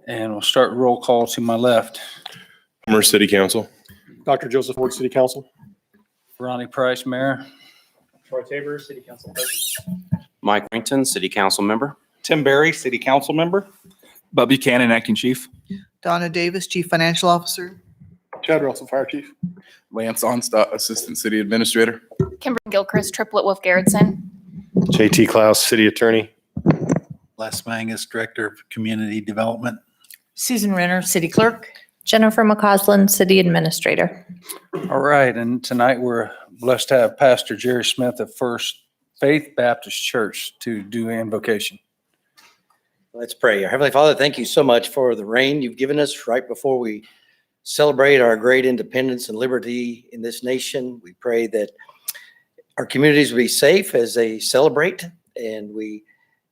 And we'll start roll call to my left. Homer City Council. Dr. Joseph Ward, City Council. Ronnie Price, Mayor. Troy Tabor, City Council President. Mike Rington, City Council Member. Tim Berry, City Council Member. Bud Buchanan, Acting Chief. Donna Davis, Chief Financial Officer. Chad Russell, Fire Chief. Lance Onstadt, Assistant City Administrator. Kimber Gilchrist, triplet Wolf Garrettson. JT Klaus, City Attorney. Les Mangus, Director of Community Development. Susan Renner, City Clerk. Jennifer McCausland, City Administrator. All right, and tonight we're blessed to have Pastor Jerry Smith of First Faith Baptist Church to do invocation. Let's pray. Our Heavenly Father, thank you so much for the rain you've given us right before we celebrate our great independence and liberty in this nation. We pray that our communities will be safe as they celebrate, and we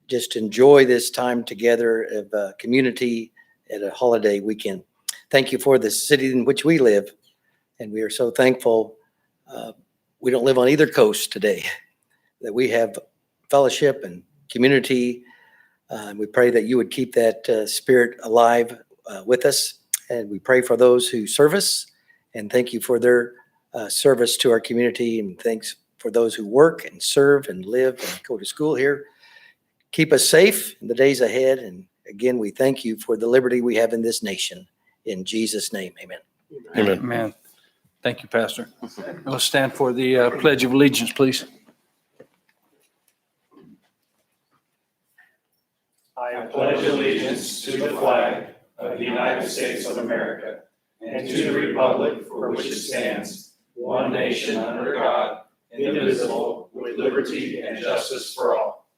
just enjoy this time together of community at a holiday weekend. Thank you for the city in which we live, and we are so thankful we don't live on either coast today, that we have fellowship and community. We pray that you would keep that spirit alive with us, and we pray for those who serve us, and thank you for their service to our community, and thanks for those who work and serve and live and go to school here. Keep us safe in the days ahead, and again, we thank you for the liberty we have in this nation. In Jesus' name, amen. Amen. Amen. Thank you, Pastor. Let's stand for the Pledge of Allegiance, please. I pledge allegiance to the flag of the United States of America and to the republic for which it stands, one nation under God, indivisible, with liberty and justice for all.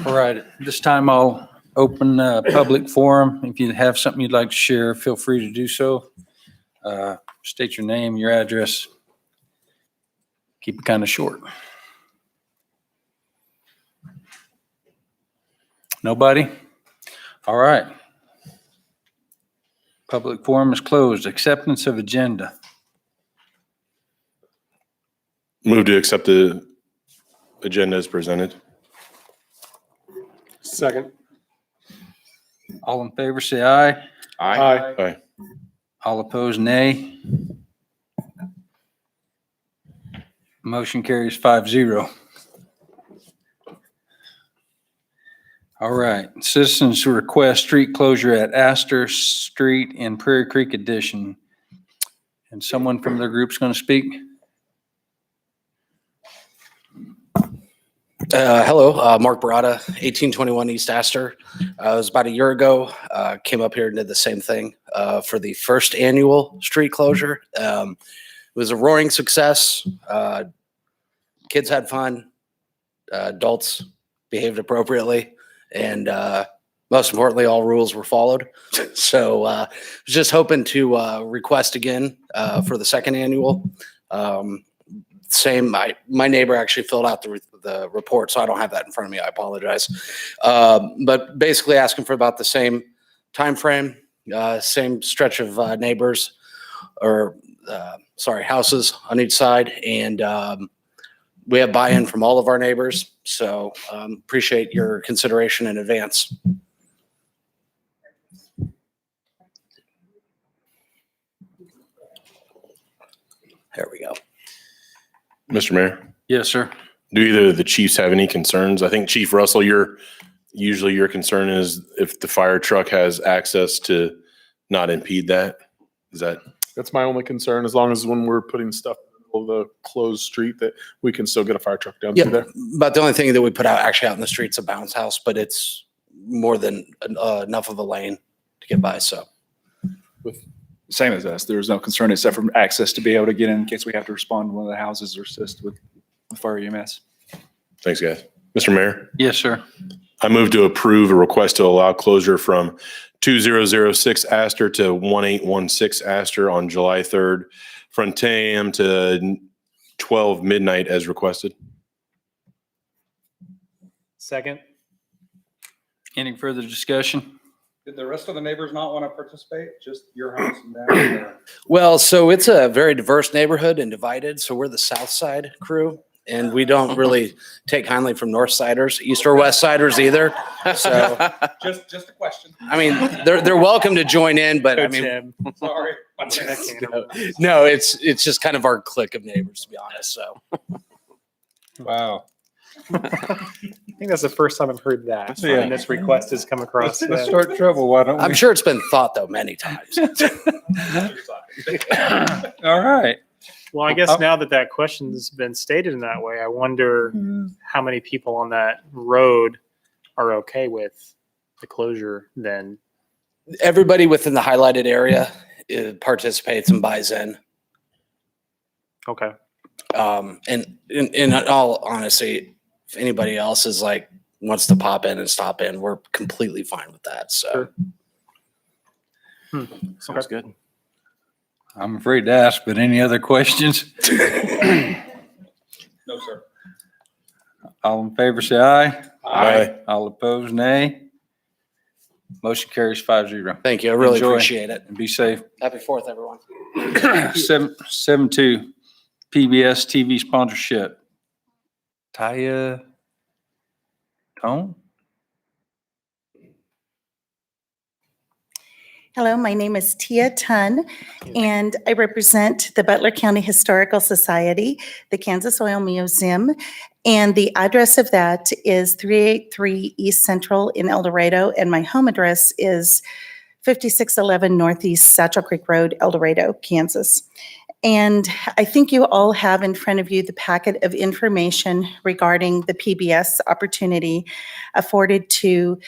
All right, this time I'll open a public forum. If you have something you'd like to share, feel free to do so. State your name, your address. Keep it kind of short. Nobody? All right. Public forum is closed. Acceptance of agenda. Move to accept the agenda as presented. Second. All in favor, say aye. Aye. Aye. All opposed, nay. Motion carries 5-0. All right, citizens who request street closure at Astor Street and Prairie Creek Addition. And someone from their group's going to speak? Hello, Mark Barada, 1821 East Astor. It was about a year ago, came up here and did the same thing for the first annual street closure. It was a roaring success. Kids had fun, adults behaved appropriately, and most importantly, all rules were followed. So I was just hoping to request again for the second annual. Same, my neighbor actually filled out the report, so I don't have that in front of me. I apologize. But basically asking for about the same time frame, same stretch of neighbors, or houses on each side, and we have buy-in from all of our neighbors. So appreciate your consideration in advance. There we go. Mr. Mayor, Yes, sir. do either of the chiefs have any concerns? I think Chief Russell, usually your concern is if the fire truck has access to not impede that. Is that? That's my only concern, as long as when we're putting stuff in the closed street, that we can still get a fire truck down through there. But the only thing that we put out actually out in the street's a bounce house, but it's more than enough of a lane to get by. So Same as us. There was no concern except for access to be able to get in case we have to respond to one of the houses or assist with fire EMS. Thanks, guys. Mr. Mayor, Yes, sir. I move to approve a request to allow closure from 2006 Astor to 1816 Astor on July 3rd from 10 a.m. to 12 midnight as requested. Second. Any further discussion? Did the rest of the neighbors not want to participate? Just your house and that? Well, so it's a very diverse neighborhood and divided. So we're the South Side crew, and we don't really take kindly from North Siders, East or West Siders either. So, Just a question. I mean, they're welcome to join in, but I mean, Sorry. no, it's just kind of our clique of neighbors, to be honest. So, Wow. I think that's the first time I've heard that. Yeah. And this request has come across. Let's start trouble, why don't we? I'm sure it's been thought though many times. All right. Well, I guess now that that question's been stated in that way, I wonder how many people on that road are okay with the closure then. Everybody within the highlighted area participates and buys in. Okay. And in all honesty, if anybody else is like wants to pop in and stop in, we're completely fine with that. So Sure. Sounds good. I'm afraid to ask, but any other questions? No, sir. All in favor, say aye. Aye. All opposed, nay. Motion carries 5-0. thank you. I really Enjoy. appreciate it. And be safe. Happy 4th, everyone. 7-2, PBS TV sponsorship. Taya Tone? Hello, my name is Tia Tun, and I represent the Butler County Historical Society, the Kansas Oil Museum, and the address of that is 383 East Central in El Dorado, and my home address is 5611 Northeast Satchel Creek Road, El Dorado, Kansas. And I think you all have in front of you the packet of information regarding the PBS opportunity afforded to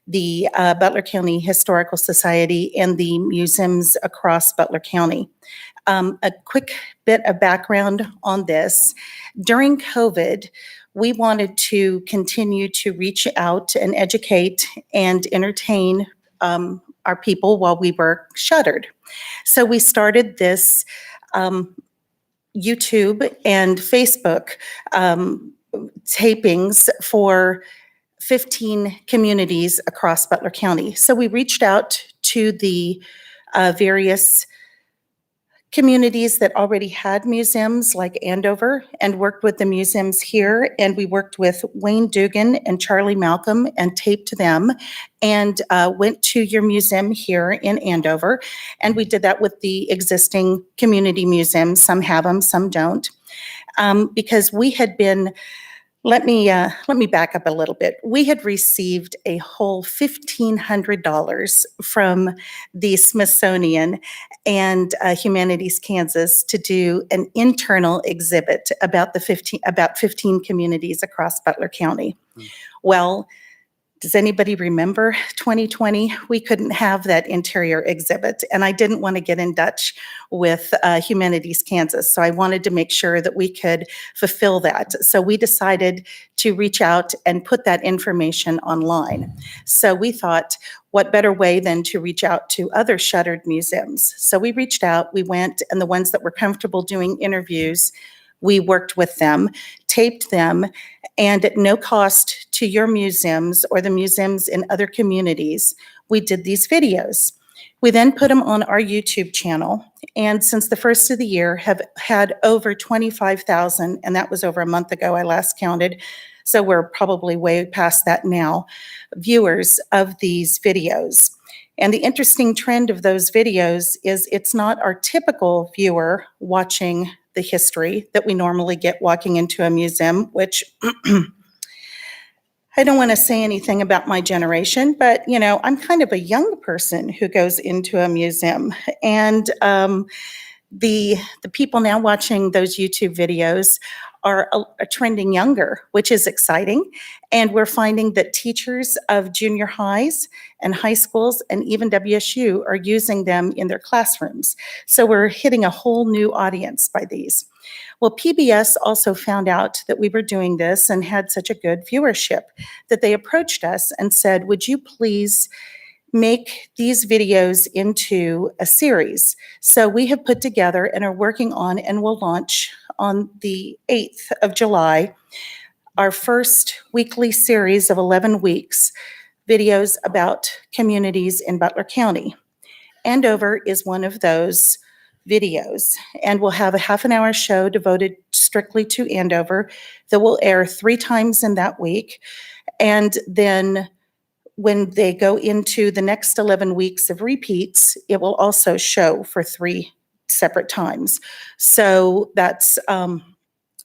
the Butler County Historical Society and the museums across Butler County. A quick bit of background on this. During COVID, we wanted to continue to reach out and educate and entertain our people while we were shuttered. So we started this YouTube and Facebook tapings for 15 communities across Butler County. So we reached out to the various communities that already had museums like Andover and worked with the museums here. And we worked with Wayne Dugan and Charlie Malcolm and taped them and went to your museum here in Andover. And we did that with the existing community museums. Some have them, some don't. Because we had been, let me back up a little bit. We had received a whole $1,500 from the Smithsonian and Humanities Kansas to do an internal exhibit about 15 communities across Butler County. Well, does anybody remember 2020? We couldn't have that interior exhibit, and I didn't want to get in Dutch with Humanities Kansas, so I wanted to make sure that we could fulfill that. So we decided to reach out and put that information online. So we thought, what better way than to reach out to other shuttered museums? So we reached out, we went, and the ones that were comfortable doing interviews, we worked with them, taped them, and at no cost to your museums or the museums in other communities, we did these videos. We then put them on our YouTube channel, and since the first of the year have had over 25,000, and that was over a month ago, I last counted, so we're probably way past that now, viewers of these videos. And the interesting trend of those videos is it's not our typical viewer watching the history that we normally get walking into a museum, which I don't want to say anything about my generation, but you know, I'm kind of a young person who goes into a museum. And the people now watching those YouTube videos are trending younger, which is exciting. And we're finding that teachers of junior highs and high schools and even WSU are using them in their classrooms. So we're hitting a whole new audience by these. Well, PBS also found out that we were doing this and had such a good viewership that they approached us and said, would you please make these videos into a series? So we have put together and are working on and will launch on the 8th of July, our first weekly series of 11 weeks, videos about communities in Butler County. Andover is one of those videos. And we'll have a half an hour show devoted strictly to Andover that will air 3 times in that week. And then when they go into the next 11 weeks of repeats, it will also show for 3 separate times. So that's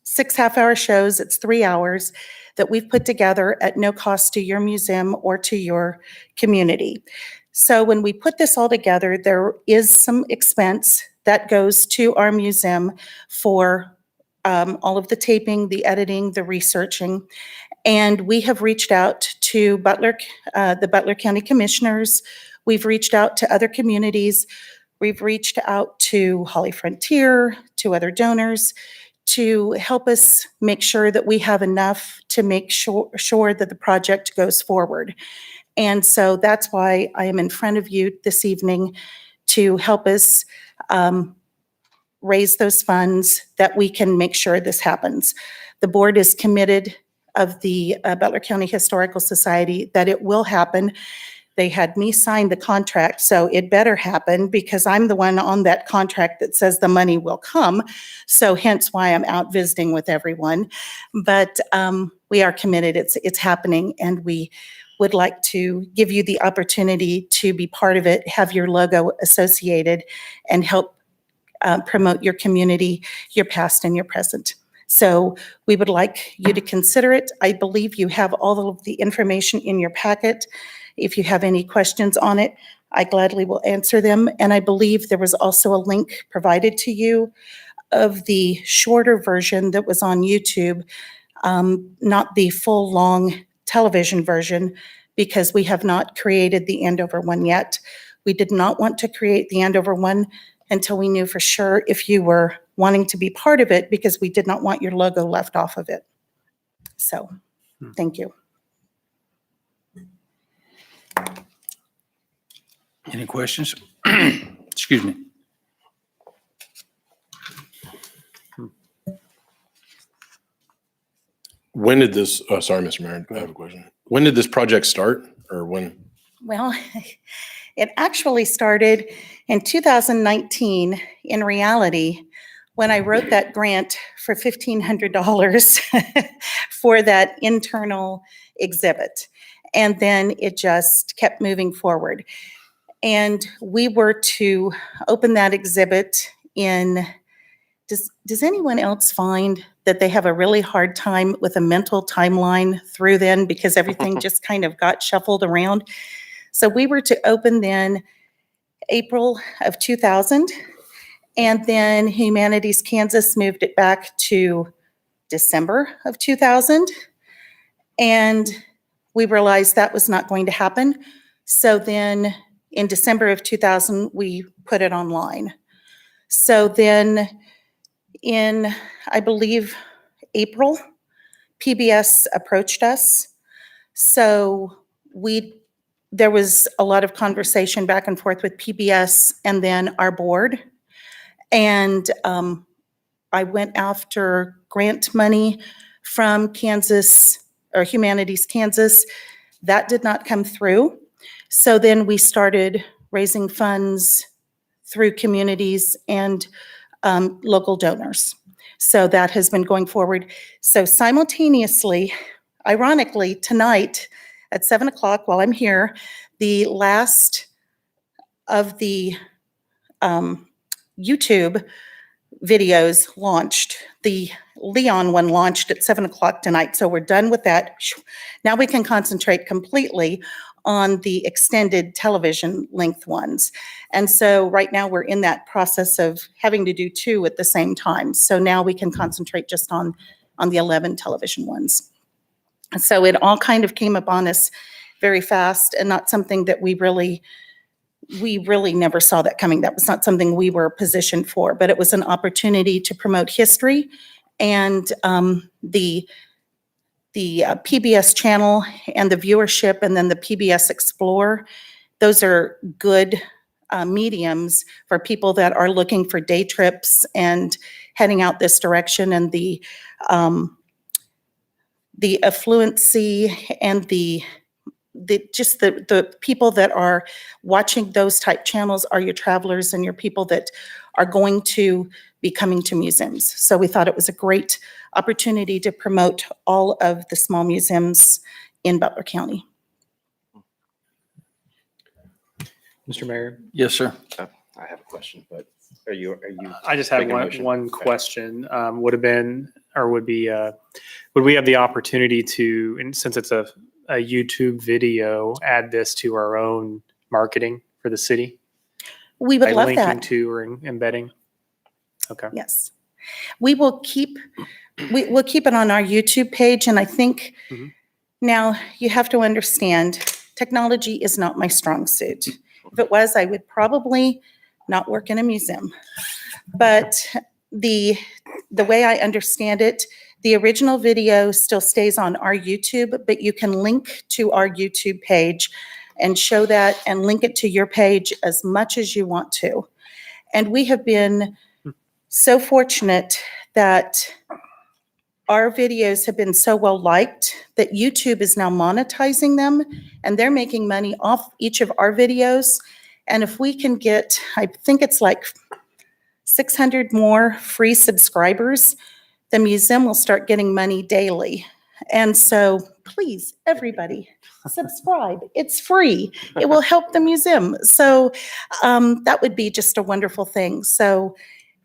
6 half-hour shows. It's 3 hours that we've put together at no cost to your museum or to your community. So when we put this all together, there is some expense that goes to our museum for all of the taping, the editing, the researching. And we have reached out to the Butler County Commissioners. We've reached out to other communities. We've reached out to Holly Frontier, to other donors, to help us make sure that we have enough to make sure that the project goes forward. And so that's why I am in front of you this evening to help us raise those funds that we can make sure this happens. The board is committed of the Butler County Historical Society that it will happen. They had me sign the contract, so it better happen because I'm the one on that contract that says the money will come. So hence why I'm out visiting with everyone. But we are committed. It's happening, and we would like to give you the opportunity to be part of it, have your logo associated, and help promote your community, your past and your present. So we would like you to consider it. I believe you have all of the information in your packet. If you have any questions on it, I gladly will answer them. And I believe there was also a link provided to you of the shorter version that was on YouTube, not the full long television version, because we have not created the Andover one yet. We did not want to create the Andover one until we knew for sure if you were wanting to be part of it, because we did not want your logo left off of it. So, thank you. Any questions? Excuse me. When did this, oh, sorry, Mr. Mayor, I have a question. When did this project start, or when? Well, it actually started in 2019. In reality, when I wrote that grant for $1,500 for that internal exhibit. And then it just kept moving forward. And we were to open that exhibit in, does anyone else find that they have a really hard time with a mental timeline through then, because everything just kind of got shuffled around? So we were to open then April of 2000, and then Humanities Kansas moved it back to December of 2000. And we realized that was not going to happen. So then in December of 2000, we put it online. So then in, I believe, April, PBS approached us. So there was a lot of conversation back and forth with PBS and then our board. And I went after grant money from Kansas, or Humanities Kansas. That did not come through. So then we started raising funds through communities and local donors. So that has been going forward. So simultaneously, ironically, tonight at 7 o'clock while I'm here, the last of the YouTube videos launched. The Leon one launched at 7 o'clock tonight. So we're done with that. Now we can concentrate completely on the extended television length ones. And so right now we're in that process of having to do 2 at the same time. So now we can concentrate just on the 11 television ones. So it all kind of came upon us very fast, and not something that we really never saw that coming. That was not something we were positioned for, but it was an opportunity to promote history. And the PBS channel and the viewership, and then the PBS Explore, those are good mediums for people that are looking for day trips and heading out this direction. And the affluency and the the people that are watching those type channels are your travelers and your people that are going to be coming to museums. So we thought it was a great opportunity to promote all of the small museums in Butler County. Mr. Mayor, Yes, sir. I have a question, but are you? I just have making a motion? one Okay. question. Would have been, or would be, would we have the opportunity to, and since it's a YouTube video, add this to our own marketing for the city? We would By love linking that. to or embedding? Okay. Yes. We'll keep it on our YouTube page, and I think Mhm. now you have to understand, technology is not my strong suit. If it was, I would probably not work in a museum. But the way I understand it, the original video still stays on our YouTube, but you can link to our YouTube page and show that and link it to your page as much as you want to. And we have been so fortunate that our videos have been so well liked that YouTube is now monetizing them, and they're making money off each of our videos. And if we can get, I think it's like 600 more free subscribers, the museum will start getting money daily. And so please, everybody, subscribe. It's free. It will help the museum. So that would be just a wonderful thing. So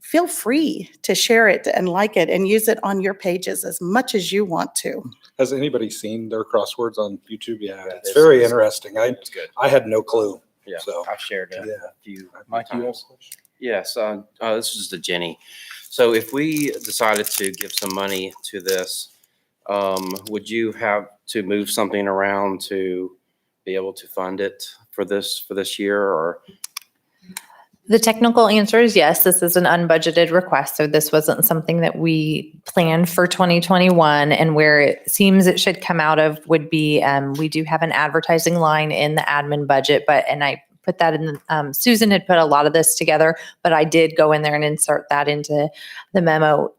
feel free to share it and like it and use it on your pages as much as you want to. Has anybody seen their crosswords on YouTube? Yeah, it's it's- very it's- interesting. It's good. I had no clue. Yeah, So, I've shared a yeah. few. Mike, you have a times. question? Yes, this is to Jenny. So if we decided to give some money to this, would you have to move something around to be able to fund it for this year, or? The technical answer is yes. This is an unbudgeted request, so this wasn't something that we planned for 2021. And where it seems it should come out of would be, we do have an advertising line in the admin budget, and I put that in, Susan had put a lot of this together, but I did go in there and insert that into the memo.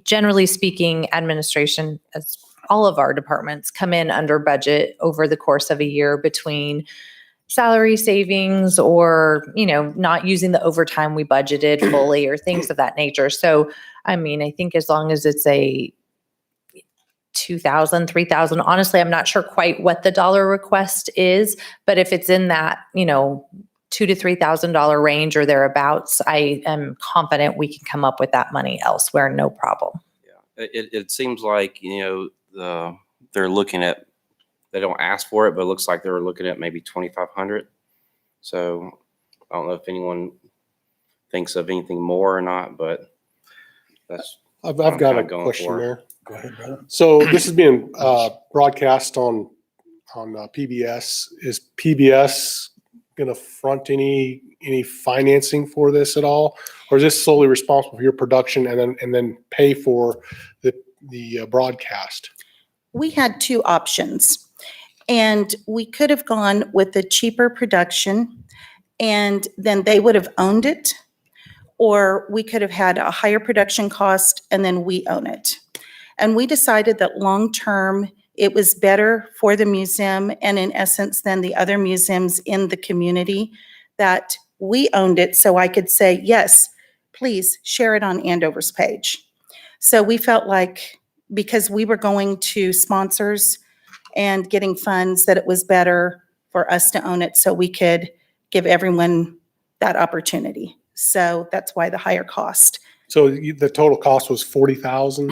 Generally speaking, administration, as all of our departments, come in under budget over the course of a year between salary savings or, not using the overtime we budgeted fully or things of that nature. So, I think as long as it's a 2,000, 3,000, honestly, I'm not sure quite what the dollar request is, but if it's in that, $2,000 to $3,000 range or thereabouts, I am confident we can come up with that money elsewhere, no problem. Yeah, it seems like, they're looking at, they don't ask for it, but it looks like they're looking at maybe 2,500. So I don't know if anyone thinks of anything more or not, but that's. I've I'm got a kinda going question for. there. Go ahead, brother. So this is being broadcast on PBS. Is PBS going to front any financing for this at all, or is this solely responsible for your production and then pay for the broadcast? We had two options, and we could have gone with the cheaper production, and then they would have owned it, or we could have had a higher production cost and then we own it. And we decided that long-term, it was better for the museum and in essence than the other museums in the community that we owned it, so I could say, yes, please share it on Andover's page. So we felt like, because we were going to sponsors and getting funds, that it was better for us to own it so we could give everyone that opportunity. So that's why the higher cost. So the total cost was 40,000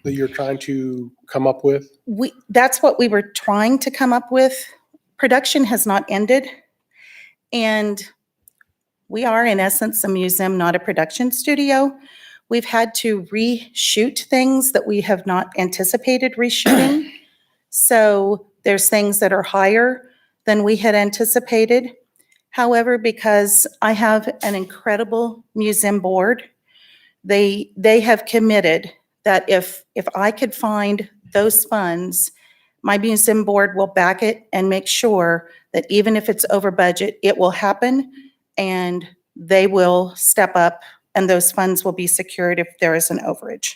that you're trying to come up with? That's what we were trying to come up with. Production has not ended. And we are in essence a museum, not a production studio. We've had to reshoot things that we have not anticipated reshooting. So there's things that are higher than we had anticipated. However, because I have an incredible museum board, they have committed that if I could find those funds, my museum board will back it and make sure that even if it's over budget, it will happen, and they will step up and those funds will be secured if there is an overage.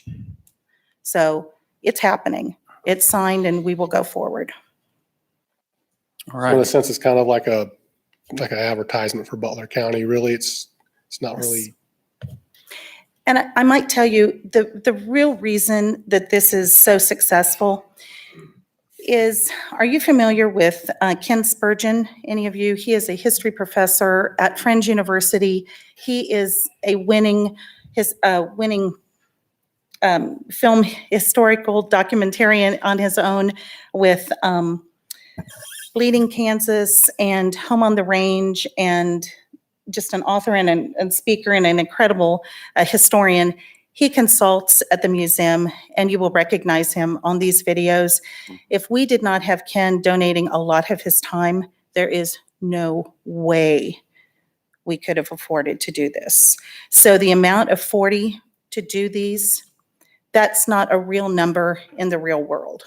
So it's happening. It's signed and we will go forward. All So in a right. sense, it's kind of like an advertisement for Butler County. Really, it's not really. And I might tell you, the real reason that this is so successful is, are you familiar with Ken Spurgeon? Any of you? He is a history professor at Friends University. He is a winning film historical documentarian on his own with Bleeding Kansas and Home on the Range, and just an author and speaker and an incredible historian. He consults at the museum, and you will recognize him on these videos. If we did not have Ken donating a lot of his time, there is no way we could have afforded to do this. So the amount of 40 to do these, that's not a real number in the real world.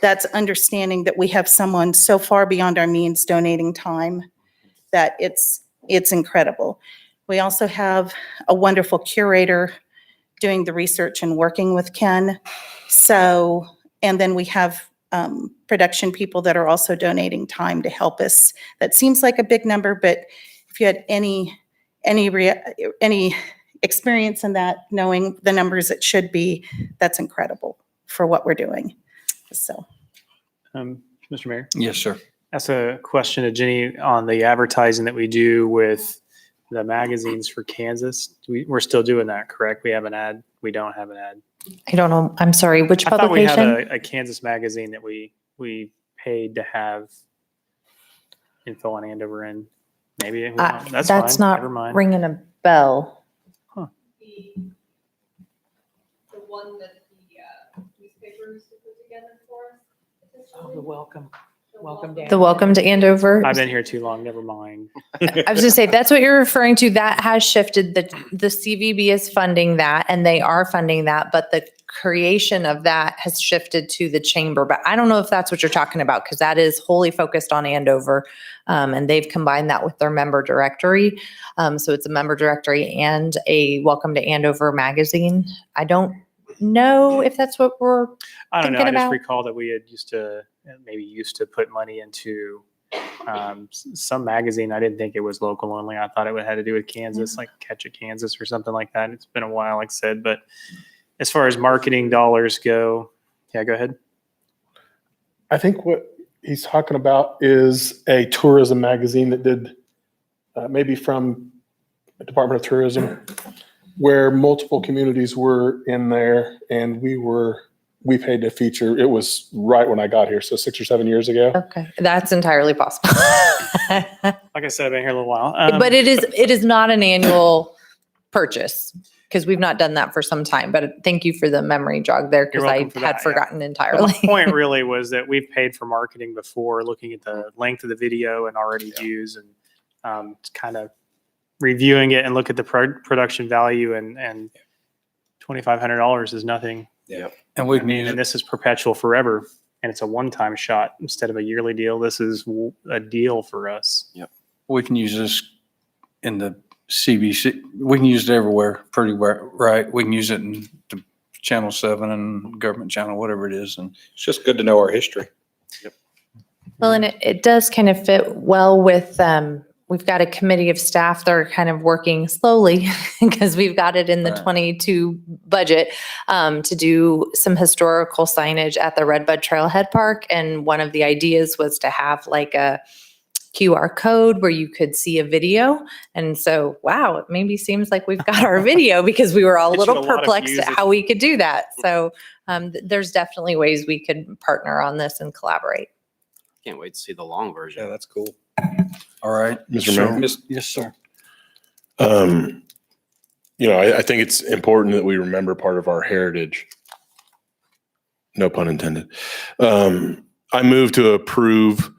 That's understanding that we have someone so far beyond our means donating time that it's incredible. We also have a wonderful curator doing the research and working with Ken. So, and then we have production people that are also donating time to help us. That seems like a big number, but if you had any experience in that, knowing the numbers it should be, that's incredible for what we're doing. So, Mr. Mayor, Yes, sir. that's a question to Jenny on the advertising that we do with the magazines for Kansas. We're still doing that, correct? We have an ad. We don't have an ad. I don't know. I'm sorry, which I thought we publication? had a Kansas magazine that we paid to have info on Andover in. Maybe that's fine. That's not Never mind. ringing a bell. The one that the newspaper used to put together for us. Oh, the welcome to The Welcome to Andover. I've been here too long. Never mind. I was gonna say, that's what you're referring to. That has shifted. The CVB is funding that, and they are funding that, but the creation of that has shifted to the chamber. But I don't know if that's what you're talking about, because that is wholly focused on Andover. And they've combined that with their member directory. So it's a member directory and a Welcome to Andover magazine. I don't know if that's what we're I don't know. thinking I just about. recall that we had used to put money into some magazine. I didn't think it was local only. I thought it had to do with Kansas, like Catch a Kansas or something like that. It's been a while, like I said. But as far as marketing dollars go, yeah, go ahead. I think what he's talking about is a tourism magazine that did maybe from the Department of Tourism, where multiple communities were in there, and we paid to feature. It was right when I got here, so 6 or 7 years ago. Okay, that's entirely possible. Like I said, I've been here a little while. But it is not an annual purchase, because we've not done that for some time. But thank you for the memory jog there, because You're I welcome for had that, yeah. forgotten But entirely. my point really was that we've paid for marketing before, looking at the length of the video and already views, and kind of reviewing it and look at the production value, and $2,500 is nothing. And we I can mean, use and it. this is perpetual forever, and it's a one-time shot instead of a yearly deal. This is a deal for us. We can use this in the CBC. We can use it everywhere, pretty right. We can use it in the Channel 7 and Government Channel, whatever it is. And It's just good to know our history. Well, and it does kind of fit well with, we've got a committee of staff that are kind of working slowly, because we've got it in the Right. 22 budget, to do some historical signage at the Redbud Trailhead Park. And one of the ideas was to have like a QR code where you could see a video. And so, wow, it maybe seems like we've got our video, because we were all a Get you little a lot of perplexed views at if- how we could do that. So there's definitely ways we could partner on this and collaborate. Can't wait to see the long version. Yeah, that's cool. all right. Mr. Mayor? Yes, sir. I think it's important that we remember part of our heritage. No pun intended. I move to approve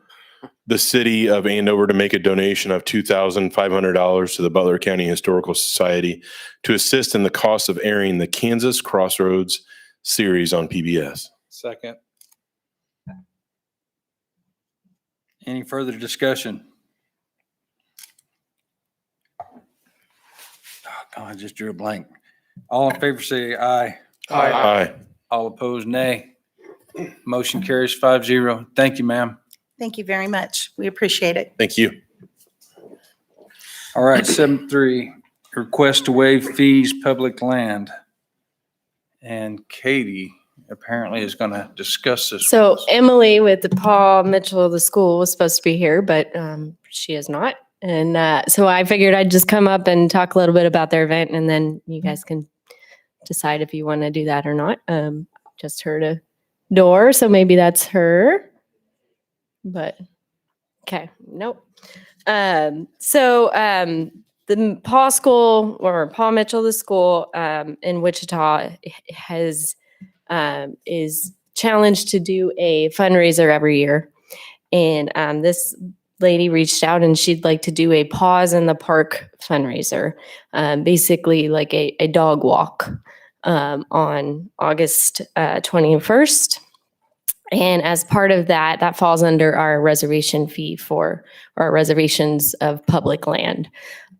the city of Andover to make a donation of $2,500 to the Butler County Historical Society to assist in the cost of airing the Kansas Crossroads series on PBS. Second. Any further discussion? Oh, God, I just drew a blank. All in favor, say aye. Aye. All opposed, nay. Motion carries 5-0. Thank you, ma'am. Thank you very much. We appreciate it. Thank you. All right, 7.3, request to waive fees, public land. And Katie apparently is going to discuss this. So with us. Emily with the Paul Mitchell, the school, was supposed to be here, but she is not. And so I figured I'd just come up and talk a little bit about their event, and then you guys can decide if you want to do that or not. Just heard a door, so maybe that's her. But okay, nope. The Paul School, or Paul Mitchell, the school in Wichita, is challenged to do a fundraiser every year. And this lady reached out and she'd like to do a Paws in the Park fundraiser, basically like a dog walk on August 21st. And as part of that, that falls under our reservation fee for our reservations of public land.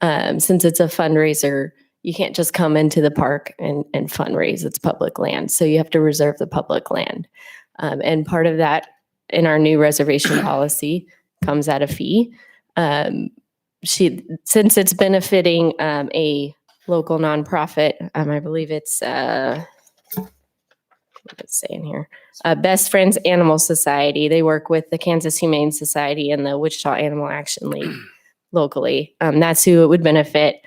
Since it's a fundraiser, you can't just come into the park and fundraise. It's public land. So you have to reserve the public land. And part of that in our new reservation policy comes at a fee. Since it's benefiting a local nonprofit, I believe it's, let's say in here, Best Friends Animal Society. They work with the Kansas Humane Society and the Wichita Animal Action League locally. That's who it would benefit.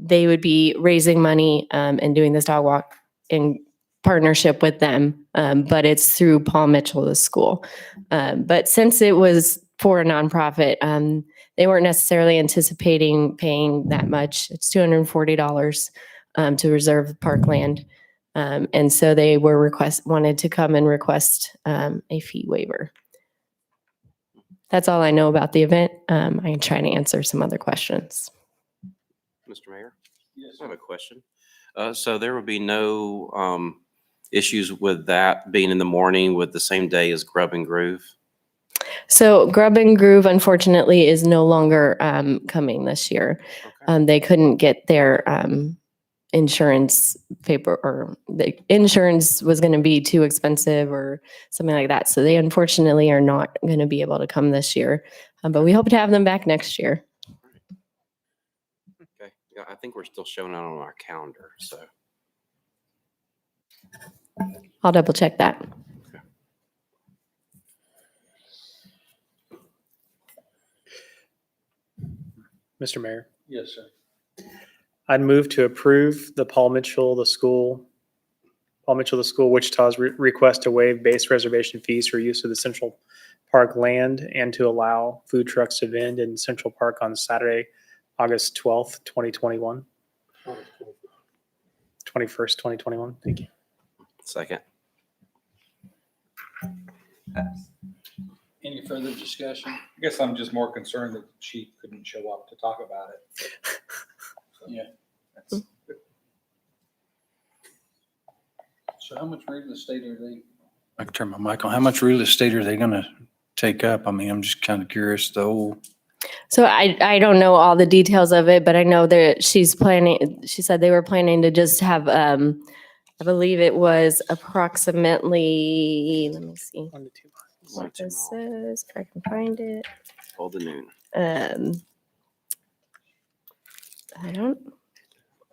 They would be raising money and doing this dog walk in partnership with them, but it's through Paul Mitchell, the school. But since it was for a nonprofit, they weren't necessarily anticipating paying that much. It's $240 to reserve parkland. And so they wanted to come and request a fee waiver. That's all I know about the event. I can try to answer some other questions. Mr. Mayor? Yes. I have a question. So there would be no issues with that being in the morning with the same day as Grub and Groove? So Grub and Groove, unfortunately, is no longer coming this year. Okay. They couldn't get their insurance paper, or the insurance was going to be too expensive or something like that. So they unfortunately are not going to be able to come this year, but we hope to have them back next year. Okay. Yeah, I think we're still showing it on our calendar, so. I'll double check that. Mr. Mayor, Yes, sir. I'd move to approve the Paul Mitchell, the school, Wichita's request to waive base reservation fees for use of the Central Park land and to allow food trucks to vend in Central Park on Saturday, August 12th, 2021. 21st, 2021. Thank you. Second. Any further discussion? I guess I'm just more concerned that the chief couldn't show up to talk about it. Yeah. So how much real estate are they? I can turn my mic on. How much real estate are they going to take up? I mean, I'm just kind of curious. So I don't know all the details of it, but I know that she said they were planning to just have, I believe it was approximately, let me see. 1 to 2 miles. What this says, if I can find it. Hold the noon. I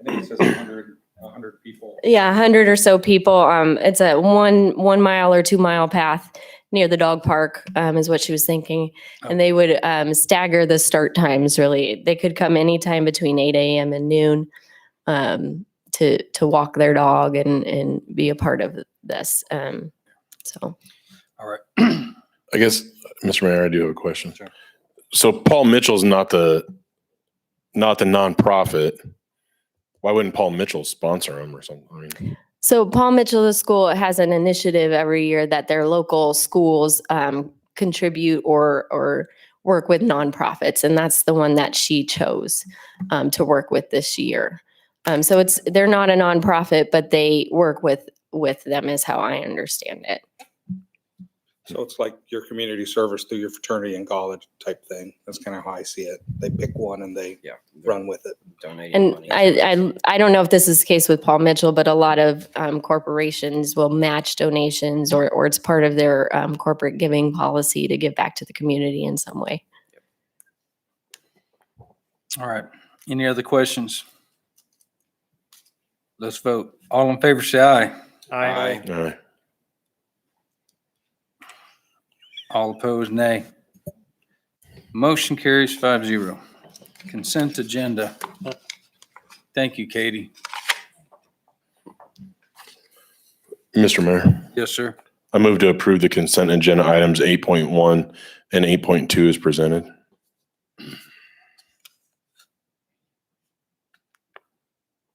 think it says 100 people. Yeah, 100 or so people. It's a 1 mile or 2 mile path near the dog park, is what she was thinking. And they would stagger the start times, really. They could come anytime between 8 a.m. and noon to walk their dog and be a part of this. So. All right. I guess, Mr. Mayor, I do have a question. Sure. So Paul Mitchell's not the nonprofit. Why wouldn't Paul Mitchell sponsor him or something? I mean, So Paul Mitchell, the school, has an initiative every year that their local schools contribute or work with nonprofits. And that's the one that she chose to work with this year. So they're not a nonprofit, but they work with them is how I understand it. So it's like your community service through your fraternity and college type thing. That's kind of how I see it. They pick one and they run with it. Donating And money. I don't know if this is the case with Paul Mitchell, but a lot of corporations will match donations or it's part of their corporate giving policy to give back to the community in some way. All right. Any other questions? Let's vote. All in favor, say aye. Aye. All right. All opposed, nay. Motion carries 5-0. Consent agenda. Thank you, Katie. Mr. Mayor, Yes, sir. I move to approve the consent agenda items 8.1 and 8.2 as presented.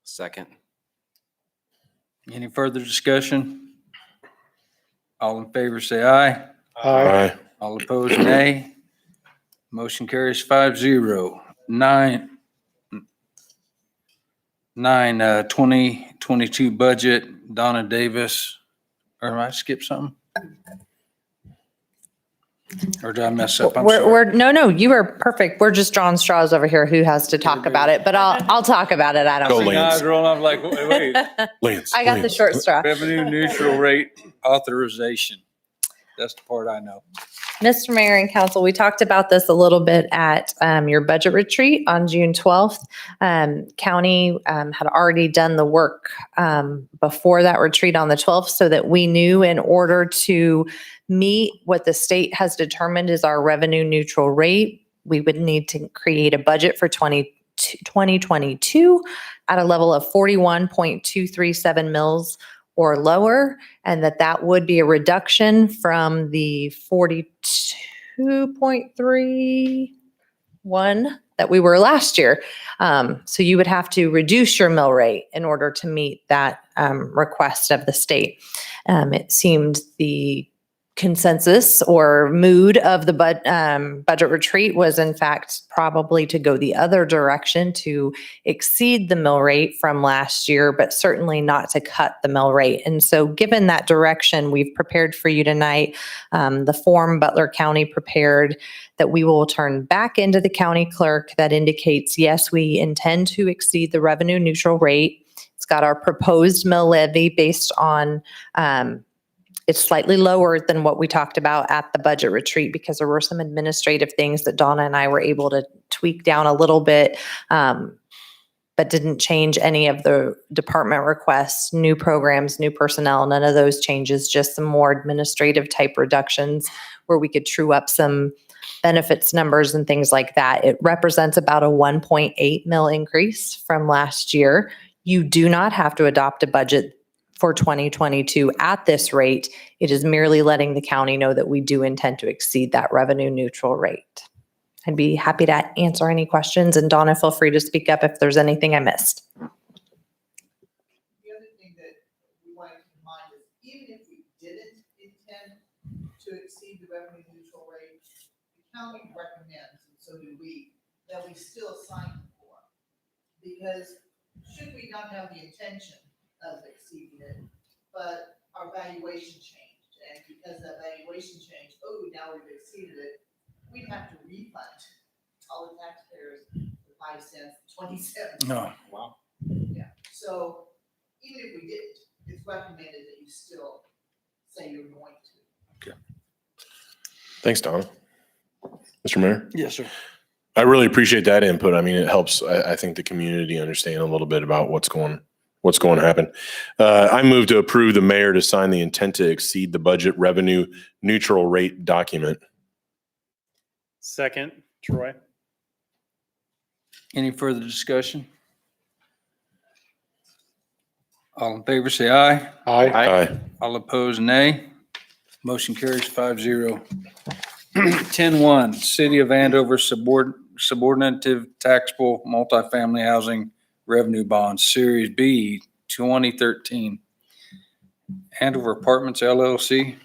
Second. Any further discussion? All in favor, say aye. Aye. All opposed, nay. Motion carries 5-0. 2022 budget, Donna Davis. Or did I skip something? Or did I mess up? I'm sorry. No, you are perfect. We're just drawing straws over here who has to talk about it, but I'll talk about it. I don't Go, think. Lance. Eyes rolling. I'm like, wait. Lance. I got the short straw. Revenue neutral rate authorization. That's the part I know. Mr. Mayor and Council, we talked about this a little bit at your budget retreat on June 12th. County had already done the work before that retreat on the 12th so that we knew in order to meet what the state has determined is our revenue neutral rate, we would need to create a budget for 2022 at a level of 41.237 mils or lower, and that would be a reduction from the 42.31 that we were last year. So you would have to reduce your mill rate in order to meet that request of the state. It seemed the consensus or mood of the budget retreat was in fact probably to go the other direction, to exceed the mill rate from last year, but certainly not to cut the mill rate. And so given that direction, we've prepared for you tonight the form Butler County prepared that we will turn back into the county clerk that indicates, yes, we intend to exceed the revenue neutral rate. It's got our proposed mill levy based on it's slightly lower than what we talked about at the budget retreat because there were some administrative things that Donna and I were able to tweak down a little bit, but didn't change any of the department requests, new programs, new personnel, none of those changes, just some more administrative type reductions where we could true up some benefits numbers and things like that. It represents about a 1.8 mil increase from last year. You do not have to adopt a budget for 2022 at this rate. It is merely letting the county know that we do intend to exceed that revenue neutral rate. I'd be happy to answer any questions, and Donna, feel free to speak up if there's anything I missed. The other thing that we want to keep in mind is even if we didn't intend to exceed the revenue neutral rate, the county recommends, and so do we, that we still sign the form. Because should we not have the intention of exceeding it, but our valuation changed, and because that valuation changed, now we've exceeded it, we'd have to refund all the taxpayers the 5 cents, 20 cents. No. Wow. Yeah, so even if we didn't, it's recommended that you still say you're going to. Okay. Thanks, Donna. Mr. Mayor? Yes, sir. I really appreciate that input. I mean, it helps, I think, the community understand a little bit about what's going to happen. I move to approve the mayor to sign the intent to exceed the budget revenue neutral rate document. Second, Troy. Any further discussion? All in favor, say aye. Aye. All opposed, nay. Motion carries 5-0. 10-1, City of Andover subordinative taxable multifamily housing revenue bonds, Series B, 2013. Andover Apartments LLC.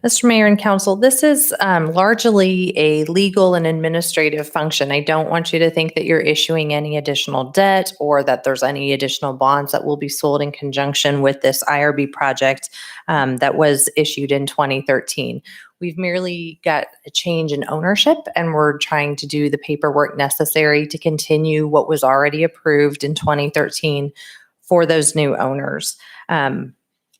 Mr. Mayor and Council, this is largely a legal and administrative function. I don't want you to think that you're issuing any additional debt or that there's any additional bonds that will be sold in conjunction with this IRB project that was issued in 2013. We've merely got a change in ownership, and we're trying to do the paperwork necessary to continue what was already approved in 2013 for those new owners.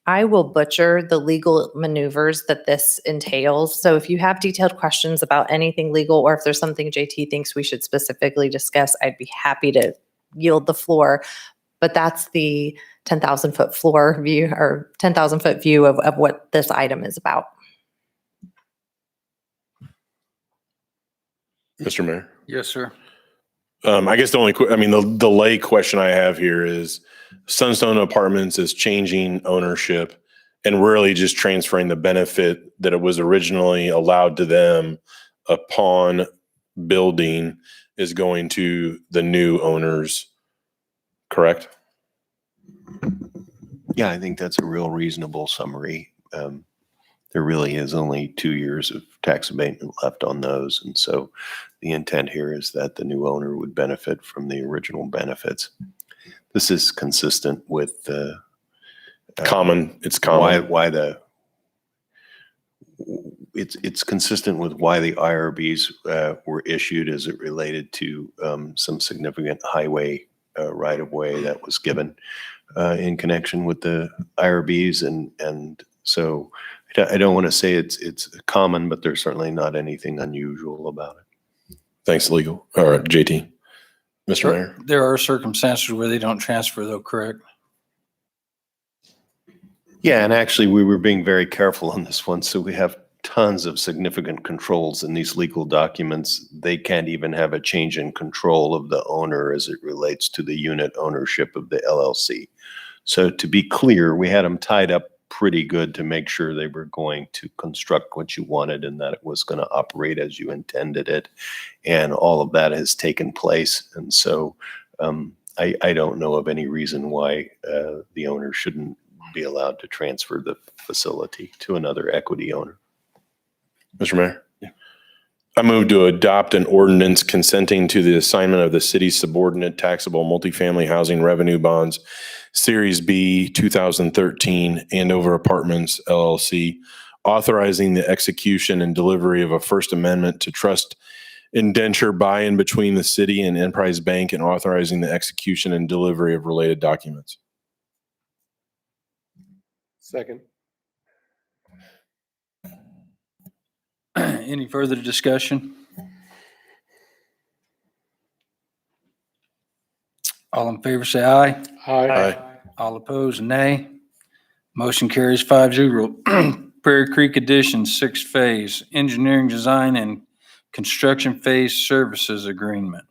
I will butcher the legal maneuvers that this entails. So if you have detailed questions about anything legal, or if there's something JT thinks we should specifically discuss, I'd be happy to yield the floor. But that's the 10,000 foot floor view, or 10,000 foot view of what this item is about. Mr. Mayor. Yes, sir. I guess the only, the delay question I have here is Sunstone Apartments is changing ownership and really just transferring the benefit that it was originally allowed to them upon building is going to the new owners, correct? Yeah, I think that's a real reasonable summary. There really is only 2 years of tax abatement left on those. And so the intent here is that the new owner would benefit from the original benefits. This is consistent with the Common. It's common. It's consistent with why the IRBs were issued as it related to some significant highway right of way that was given in connection with the IRBs. And so I don't want to say it's common, but there's certainly not anything unusual about it. Thanks, legal. All right, JT. Mr. Mayor. There are circumstances where they don't transfer though, correct? Yeah, and actually we were being very careful on this one. So we have tons of significant controls in these legal documents. They can't even have a change in control of the owner as it relates to the unit ownership of the LLC. So to be clear, we had them tied up pretty good to make sure they were going to construct what you wanted and that it was going to operate as you intended it. And all of that has taken place. And so I don't know of any reason why the owner shouldn't be allowed to transfer the facility to another equity owner. Mr. Mayor. I move to adopt an ordinance consenting to the assignment of the city's subordinate taxable multifamily housing revenue bonds, Series B 2013 Andover Apartments LLC, authorizing the execution and delivery of a First Amendment to trust indenture buy-in between the city and Enterprise Bank, and authorizing the execution and delivery of related documents. Second. Any further discussion? All in favor, say aye. Aye. All opposed, nay. Motion carries 5-0. Prairie Creek Addition, 6th phase, engineering design and construction phase services agreement.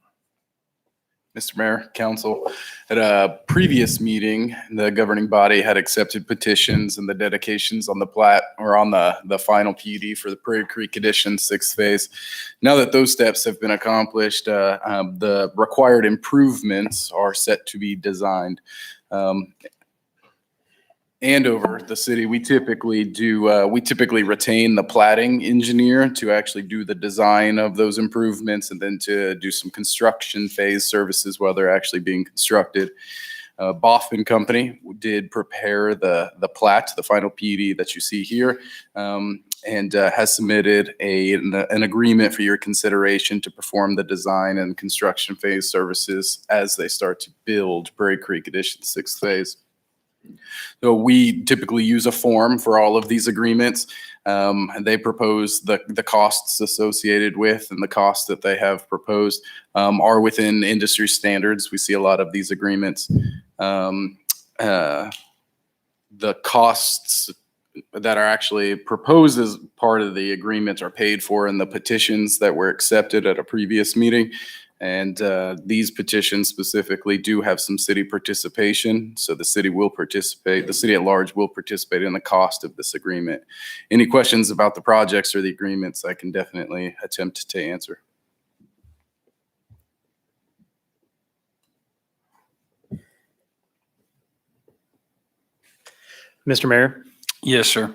Mr. Mayor, Council, at a previous meeting, the governing body had accepted petitions and the dedications on the plat or on the final PUD for the Prairie Creek Addition 6th phase. Now that those steps have been accomplished, the required improvements are set to be designed. Andover, the city, we typically retain the platting engineer to actually do the design of those improvements and then to do some construction phase services while they're actually being constructed. Boffman Company did prepare the plat, the final PUD that you see here, and has submitted an agreement for your consideration to perform the design and construction phase services as they start to build Prairie Creek Addition 6th phase. So we typically use a form for all of these agreements. And they propose the costs associated with, and the costs that they have proposed are within industry standards. We see a lot of these agreements. The costs that are actually proposed as part of the agreement are paid for in the petitions that were accepted at a previous meeting. And these petitions specifically do have some city participation. So the city will participate, the city at large will participate in the cost of this agreement. Any questions about the projects or the agreements, I can definitely attempt to answer. Mr. Mayor, Yes, sir.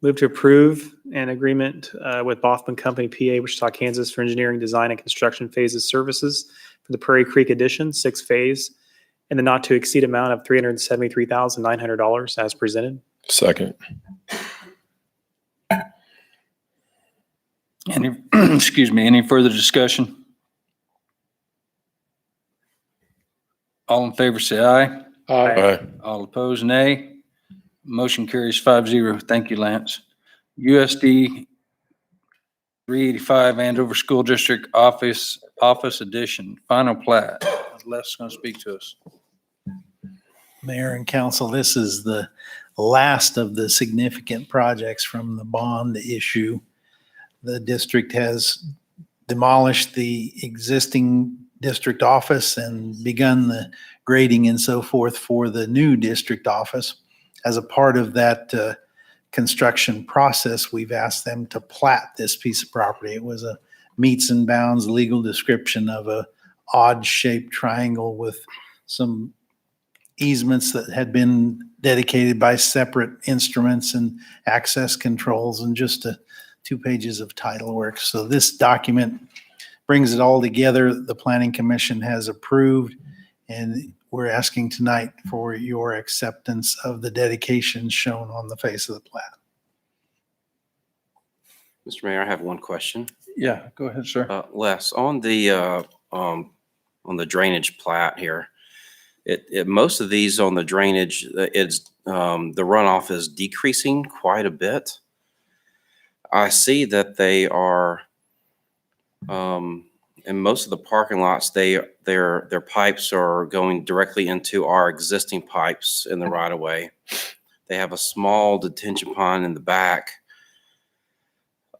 Move to approve an agreement with Boffman Company, PA, Wichita, Kansas for engineering, design, and construction phases services for the Prairie Creek Addition, 6th phase, in the not to exceed amount of $373,900 as presented. Second. Any, excuse me, any further discussion? All in favor, say aye. Aye. All opposed, nay. Motion carries 5-0. Thank you, Lance. USD 385 Andover School District Office Edition, final plat. Les is going to speak to us. Mayor and council, this is the last of the significant projects from the bond issue. The district has demolished the existing district office and begun the grading and so forth for the new district office. As a part of that construction process, we've asked them to plat this piece of property. It was a meets and bounds legal description of a odd-shaped triangle with some easements that had been dedicated by separate instruments and access controls and just 2 pages of title work. So this document brings it all together. The Planning Commission has approved, and we're asking tonight for your acceptance of the dedication shown on the face of the plat. Mr. Mayor, I have one question. Yeah, go ahead, sir. Les, on the drainage plat here, most of these on the drainage, it's the runoff is decreasing quite a bit. I see that they are, in most of the parking lots, their pipes are going directly into our existing pipes in the right of way. They have a small detention pond in the back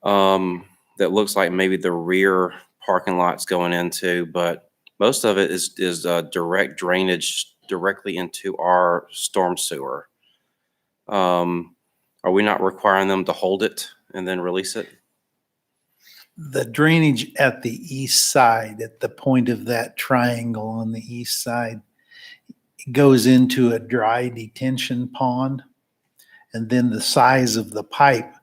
that looks like maybe the rear parking lot's going into, but most of it is direct drainage directly into our storm sewer. Are we not requiring them to hold it and then release it? The drainage at the east side, at the point of that triangle on the east side, goes into a dry detention pond. And then the size of the pipe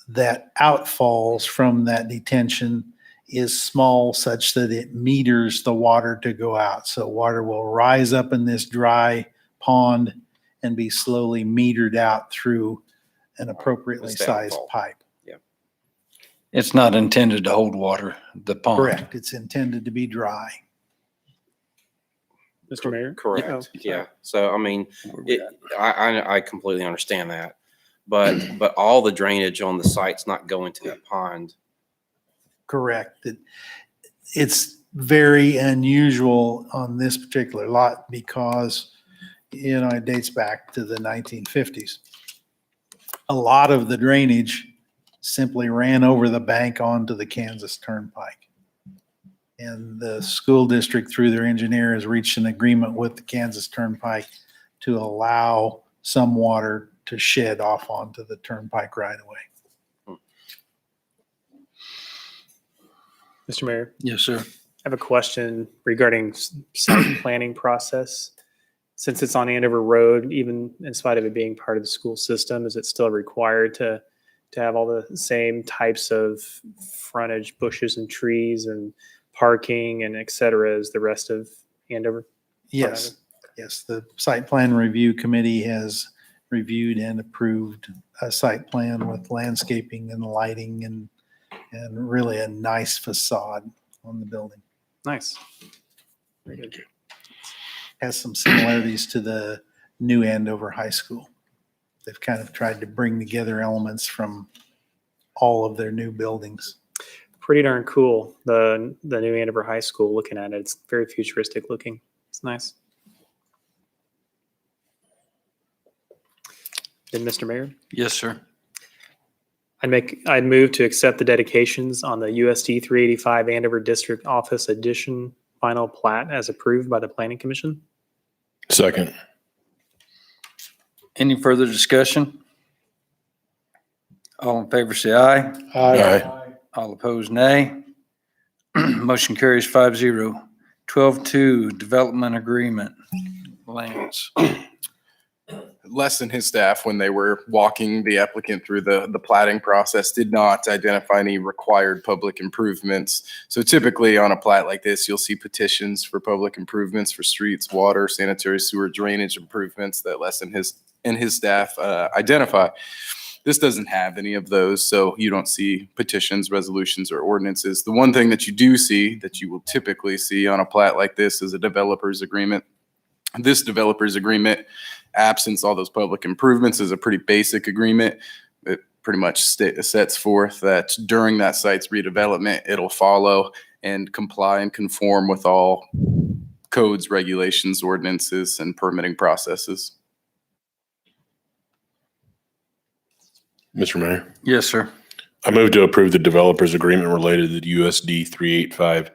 that outfalls from that detention is small such that it meters the water to go out. So water will rise up in this dry pond and be slowly metered out through an appropriately sized pipe. It's not intended to hold water, the pond. Correct. It's intended to be dry. Mr. Mayor? Correct. Yeah. So, I mean, I completely understand that. But all the drainage on the site's not going to that pond. Correct. It's very unusual on this particular lot because, it dates back to the 1950s. A lot of the drainage simply ran over the bank onto the Kansas Turnpike. And the school district, through their engineer, has reached an agreement with the Kansas Turnpike to allow some water to shed off onto the turnpike right away. Mr. Mayor? Yes, sir. I have a question regarding site planning process. Since it's on Andover Road, even in spite of it being part of the school system, is it still required to have all the same types of frontage, bushes and trees and parking and et cetera as the rest of Andover? Yes. Yes. The site plan review committee has reviewed and approved a site plan with landscaping and lighting and really a nice facade on the building. Nice. Very good. Has some similarities to the new Andover High School. They've kind of tried to bring together elements from all of their new buildings. Pretty darn cool. The new Andover High School, looking at it, it's very futuristic looking. It's nice. Then, Mr. Mayor? Yes, sir. I'd move to accept the dedications on the USD 385 Andover District Office Edition final plat as approved by the Planning Commission. Second. Any further discussion? All in favor, say aye. Aye. All opposed, nay. Motion carries 5-0. 12-2, development agreement. Lance. Les and his staff, when they were walking the applicant through the plating process, did not identify any required public improvements. So typically on a plat like this, you'll see petitions for public improvements for streets, water, sanitary sewer, drainage improvements that Les and his staff identify. This doesn't have any of those, so you don't see petitions, resolutions, or ordinances. The one thing that you do see, that you will typically see on a plat like this, is a developer's agreement. This developer's agreement, absence all those public improvements, is a pretty basic agreement. It pretty much sets forth that during that site's redevelopment, it'll follow and comply and conform with all codes, regulations, ordinances, and permitting processes. Mr. Mayor, Yes, sir. I move to approve the developer's agreement related to the USD 385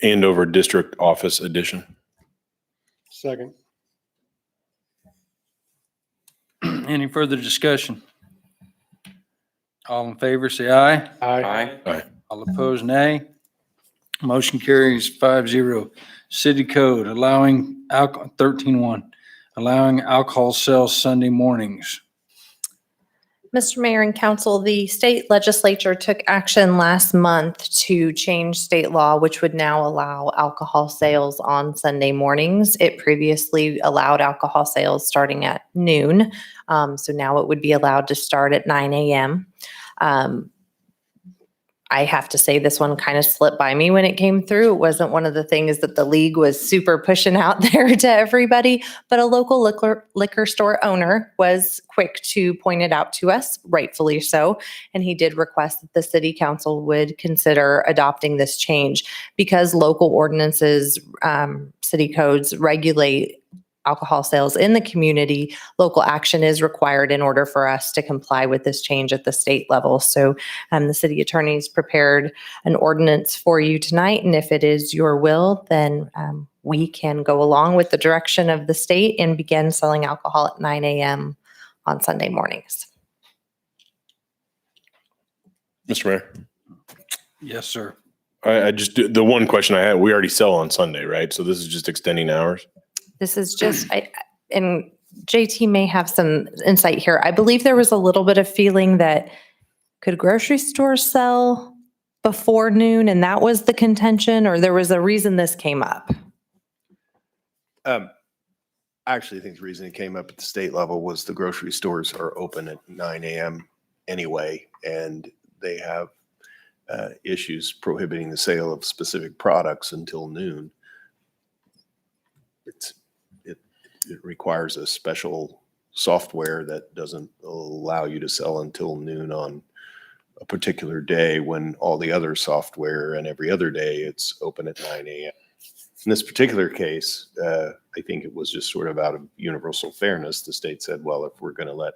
Andover District Office Edition. Second. Any further discussion? All in favor, say aye. Aye. All opposed, nay. Motion carries 5-0. City Code allowing 13-1, allowing alcohol sales Sunday mornings. Mr. Mayor and Council, the state legislature took action last month to change state law, which would now allow alcohol sales on Sunday mornings. It previously allowed alcohol sales starting at noon. So now it would be allowed to start at 9 a.m. I have to say this one kind of slipped by me when it came through. It wasn't one of the things that the league was super pushing out there to everybody, but a local liquor store owner was quick to point it out to us, rightfully so. And he did request that the city council would consider adopting this change because local ordinances, city codes regulate alcohol sales in the community. Local action is required in order for us to comply with this change at the state level. So the city attorney's prepared an ordinance for you tonight. And if it is your will, then we can go along with the direction of the state and begin selling alcohol at 9 a.m. on Sunday mornings. Mr. Mayor, Yes, sir. I just, the one question I had, we already sell on Sunday, right? So this is just extending hours? This is just, and JT may have some insight here. I believe there was a little bit of feeling that could grocery stores sell before noon and that was the contention, or there was a reason this came up? I actually think the reason it came up at the state level was the grocery stores are open at 9 a.m. anyway, and they have issues prohibiting the sale of specific products until noon. It requires a special software that doesn't allow you to sell until noon on a particular day when all the other software and every other day it's open at 9 a.m. In this particular case, I think it was just sort of out of universal fairness. The state said, well, if we're going to let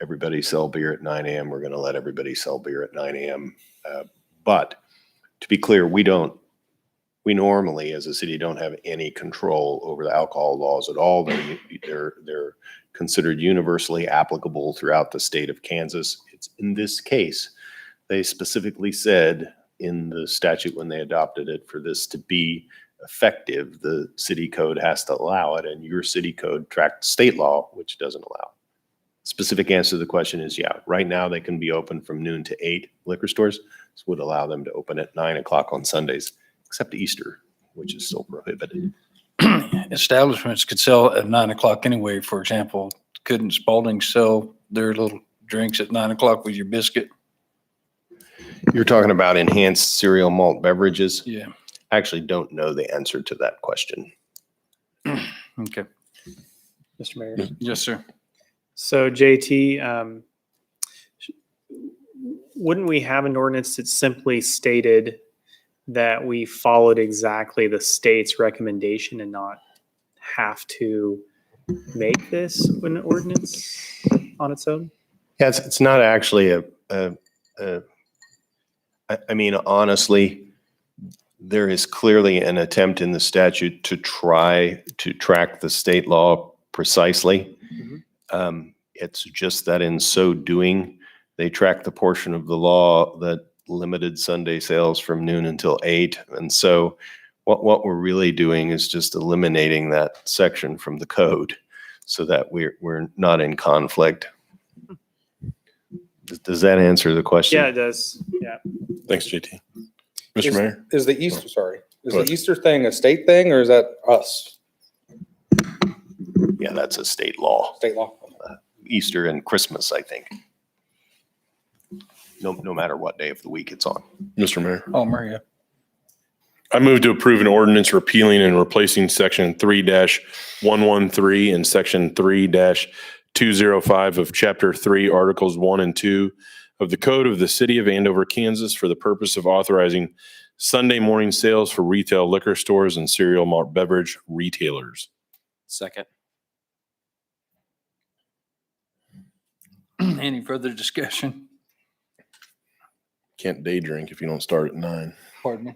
everybody sell beer at 9 a.m., we're going to let everybody sell beer at 9 a.m. But to be clear, we normally, as a city, don't have any control over the alcohol laws at all. They're considered universally applicable throughout the state of Kansas. It's in this case, they specifically said in the statute when they adopted it, for this to be effective, the city code has to allow it, and your city code tracked state law, which doesn't allow. Specific answer to the question is, yeah, right now they can be open from noon to 8 liquor stores. This would allow them to open at 9 o'clock on Sundays, except Easter, which is still prohibited. Establishments could sell at 9 o'clock anyway. For example, couldn't Spalding sell their little drinks at 9 o'clock with your biscuit? You're talking about enhanced cereal malt beverages? Yeah. I actually don't know the answer to that question. Okay. Mr. Mayor. Yes, sir. So JT, wouldn't we have an ordinance that simply stated that we followed exactly the state's recommendation and not have to make this an ordinance on its own? Yeah, it's not actually I mean, honestly, there is clearly an attempt in the statute to try to track the state law precisely. It's just that in so doing, they track the portion of the law that limited Sunday sales from noon until 8. And so what we're really doing is just eliminating that section from the code. so that we're not in conflict. Does that answer the question? Yeah, it does. Yeah. Thanks, JT. Mr. Is- Mayor? Is the Easter, sorry, is Go the ahead. Easter thing a state thing or is that us, Yeah, that's a state law. state law? Easter and Christmas, I think. No matter what day of the week it's on. Mr. Mayor? Oh, Maria. I move to approve an ordinance repealing and replacing section 3-113 and section 3-205 of chapter 3, articles 1 and 2 of the code of the city of Andover, Kansas for the purpose of authorizing Sunday morning sales for retail liquor stores and cereal malt beverage retailers. Second. Any further discussion? Can't day drink if you don't start at 9. Pardon me?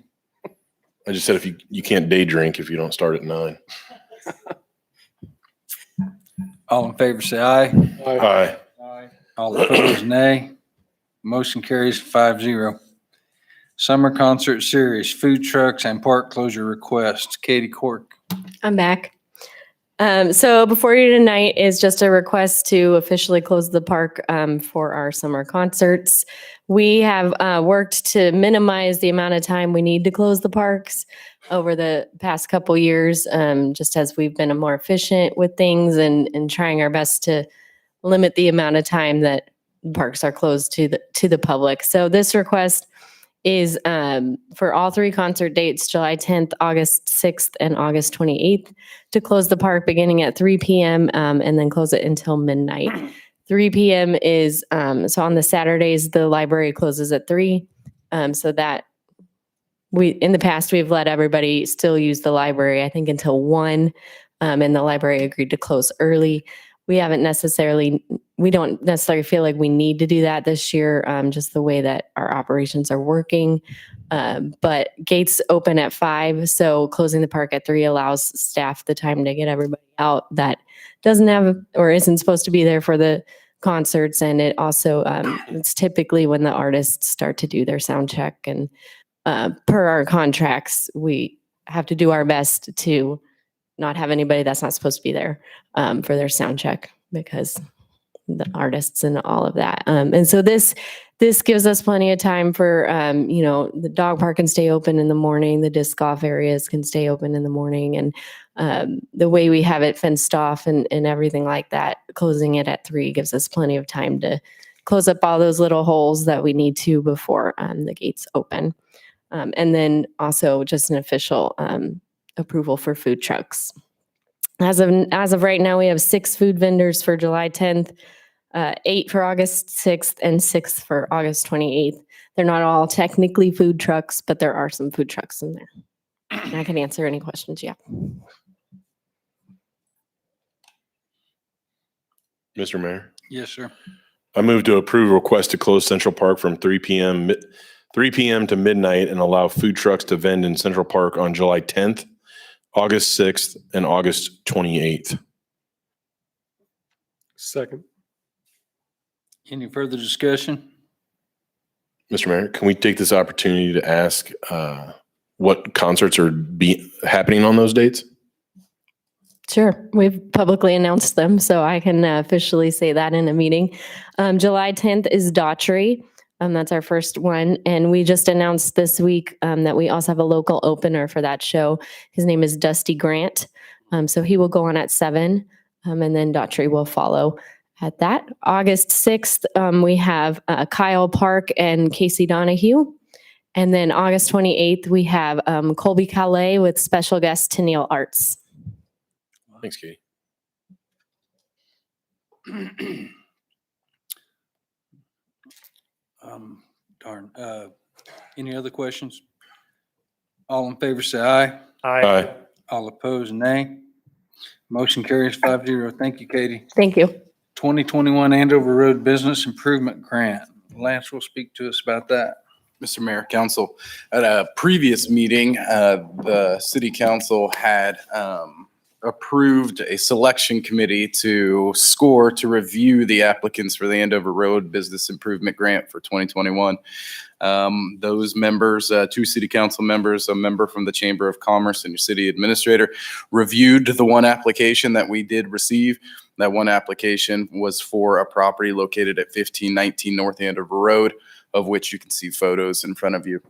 I just said if you can't day drink if you don't start at 9. All in favor, say aye. Aye. All opposed, nay. Motion carries 5-0. Summer concert series, food trucks and park closure requests. Katie Cork. I'm back. So before you tonight is just a request to officially close the park for our summer concerts. We have worked to minimize the amount of time we need to close the parks over the past couple years, just as we've been more efficient with things and trying our best to limit the amount of time that parks are closed to the public. So this request is for all 3 concert dates, July 10th, August 6th, and August 28th, to close the park beginning at 3 p.m. And then close it until midnight. 3 p.m. is, so on the Saturdays, the library closes at 3. So that in the past, we've let everybody still use the library, I think until 1, and the library agreed to close early. We don't necessarily feel like we need to do that this year, just the way that our operations are working. But gates open at 5, so closing the park at 3 allows staff the time to get everybody out that doesn't have or isn't supposed to be there for the concerts. And it also, it's typically when the artists start to do their sound check. And per our contracts, we have to do our best to not have anybody that's not supposed to be there for their sound check because the artists and all of that. And so this gives us plenty of time for, the dog park can stay open in the morning, the disc golf areas can stay open in the morning. And the way we have it fenced off and everything like that, closing it at 3 gives us plenty of time to close up all those little holes that we need to before the gates open. And then also just an official approval for food trucks. As of right now, we have 6 food vendors for July 10th, 8 for August 6th, and 6 for August 28th. They're not all technically food trucks, but there are some food trucks in there. And I can answer any questions you have. Mr. Mayor? Yes, sir. I move to approve a request to close Central Park from 3 p.m. to midnight and allow food trucks to vend in Central Park on July 10th, August 6th, and August 28th. Second. Any further discussion? Mr. Mayor, can we take this opportunity to ask what concerts are happening on those dates? Sure. We've publicly announced them, so I can officially say that in a meeting. July 10th is Daughtry. That's our first one. And we just announced this week that we also have a local opener for that show. His name is Dusty Grant. So he will go on at 7, and then Daughtry will follow at that. August 6th, we have Kyle Park and Casey Donahue. And then August 28th, we have Colby Calais with special guest Tennille Arts. Thanks, Katie. Darn. Any other questions? All in favor, say aye. Aye. All opposed, nay. Motion carries 5-0. Thank you, Katie. Thank you. 2021 Andover Road Business Improvement Grant. Lance will speak to us about that. Mr. Mayor, Council, at a previous meeting, the City Council had approved a selection committee to review the applicants for the Andover Road Business Improvement Grant for 2021. Those members, two city council members, a member from the Chamber of Commerce and your city administrator, reviewed the one application that we did receive. That one application was for a property located at 1519 North Andover Road, of which you can see photos in front of you.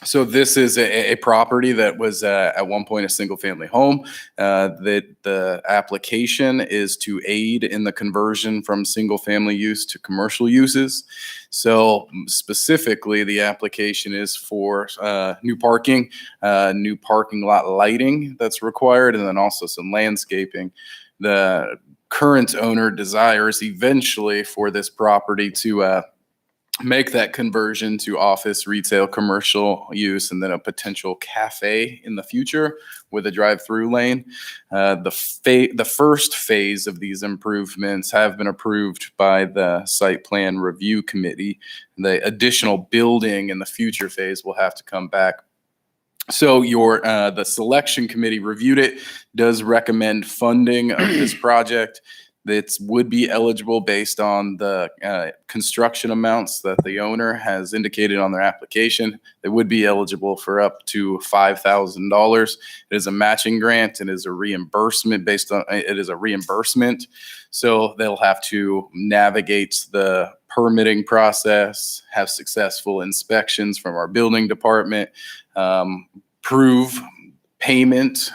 So this is a property that was at one point a single-family home. That the application is to aid in the conversion from single-family use to commercial uses. So specifically, the application is for new parking lot lighting that's required, and then also some landscaping. The current owner desires eventually for this property to make that conversion to office, retail, commercial use, and then a potential cafe in the future with a drive-through lane. The first phase of these improvements have been approved by the site plan review committee. The additional building in the future phase will have to come back. So the selection committee reviewed it, does recommend funding of this project. That would be eligible based on the construction amounts that the owner has indicated on their application. They would be eligible for up to $5,000. It is a matching grant. It is a reimbursement So they'll have to navigate the permitting process, have successful inspections from our building department, prove payment,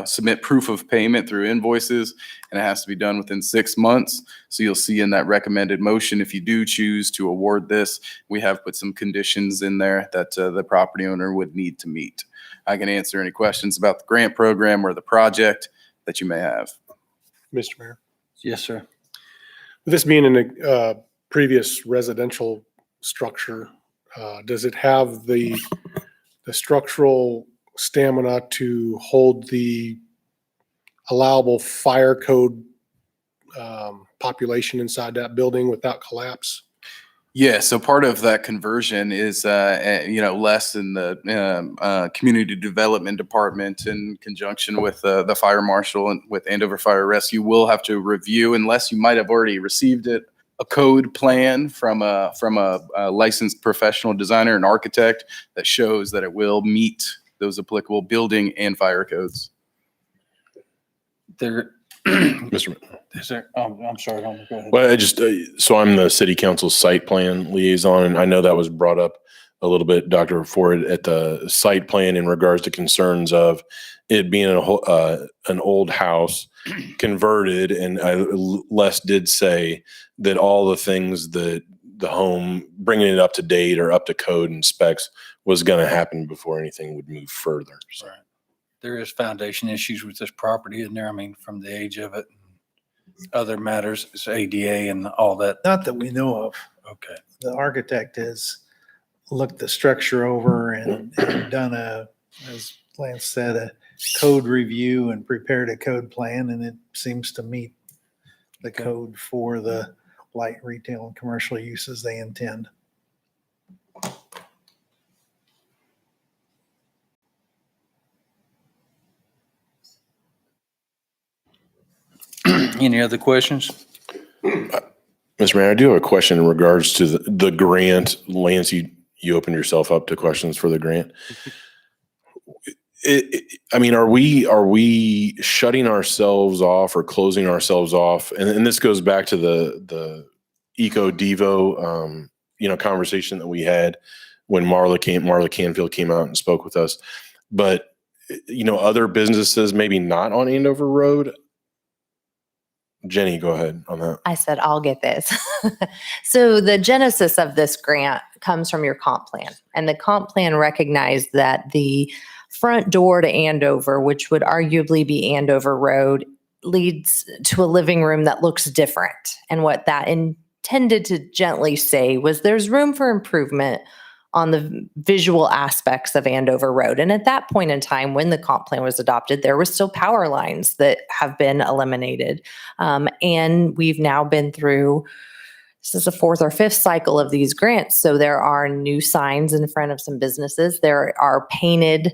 submit proof of payment through invoices, and it has to be done within 6 months. So you'll see in that recommended motion, if you do choose to award this, we have put some conditions in there that the property owner would need to meet. I can answer any questions about the grant program or the project that you may have. Mr. Mayor. Yes, sir. With this being in a previous residential structure, does it have the structural stamina to hold the allowable fire code population inside that building without collapse? Yeah, so part of that conversion is, less in the community development department in conjunction with the fire marshal and with Andover Fire Rescue will have to review, unless you might have already received it, a code plan from a licensed professional designer and architect that shows that it will meet those applicable building and fire codes. Mr. Is there, I'm sorry, Homer, go ahead. Well, so I'm the city council site plan liaison, and I know that was brought up a little bit, Dr. Ford, at the site plan in regards to concerns of it being an old house converted. And Les did say that all the things that the home, bringing it up to date or up to code and specs was going to happen before anything would move further. So. Right. There is foundation issues with this property in there. I mean, from the age of it, other matters, it's ADA and all that. Not that we know of. Okay. The architect has looked the structure over and done as Lance said, a code review and prepared a code plan, and it seems to meet the code for the light retail and commercial uses they intend. Any other questions? Mr. Mayor, I do have a question in regards to the grant. Lance, you opened yourself up to questions for the grant. Are we shutting ourselves off or closing ourselves off? And this goes back to the Eco Devo, conversation that we had when Marla Canfield came out and spoke with us. But, other businesses maybe not on Andover Road. Jenny, go ahead on that. I said, I'll get this. So the genesis of this grant comes from your comp plan. And the comp plan recognized that the front door to Andover, which would arguably be Andover Road, leads to a living room that looks different. And what that intended to gently say was there's room for improvement on the visual aspects of Andover Road. And at that point in time, when the comp plan was adopted, there were still power lines that have been eliminated. And we've now been through, this is the fourth or fifth cycle of these grants. So there are new signs in front of some businesses. There are painted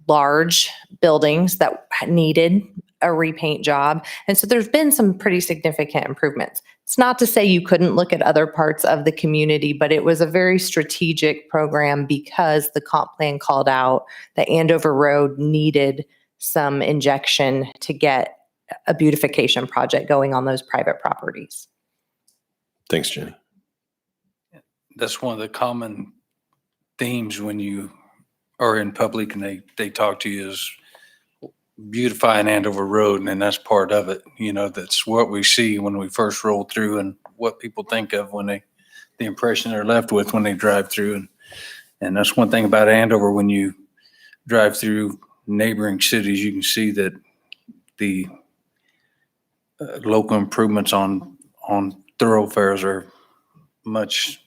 large buildings that needed a repaint job. And so there's been some pretty significant improvements. It's not to say you couldn't look at other parts of the community, but it was a very strategic program because the comp plan called out that Andover Road needed some injection to get a beautification project going on those private properties. Thanks, Jenny. That's one of the common themes when you are in public and they talk to you is beautifying Andover Road, and that's part of it. You know, that's what we see when we first roll through and what people think of when the impression they're left with when they drive through. And that's one thing about Andover. When you drive through neighboring cities, you can see that the local improvements on thoroughfares are much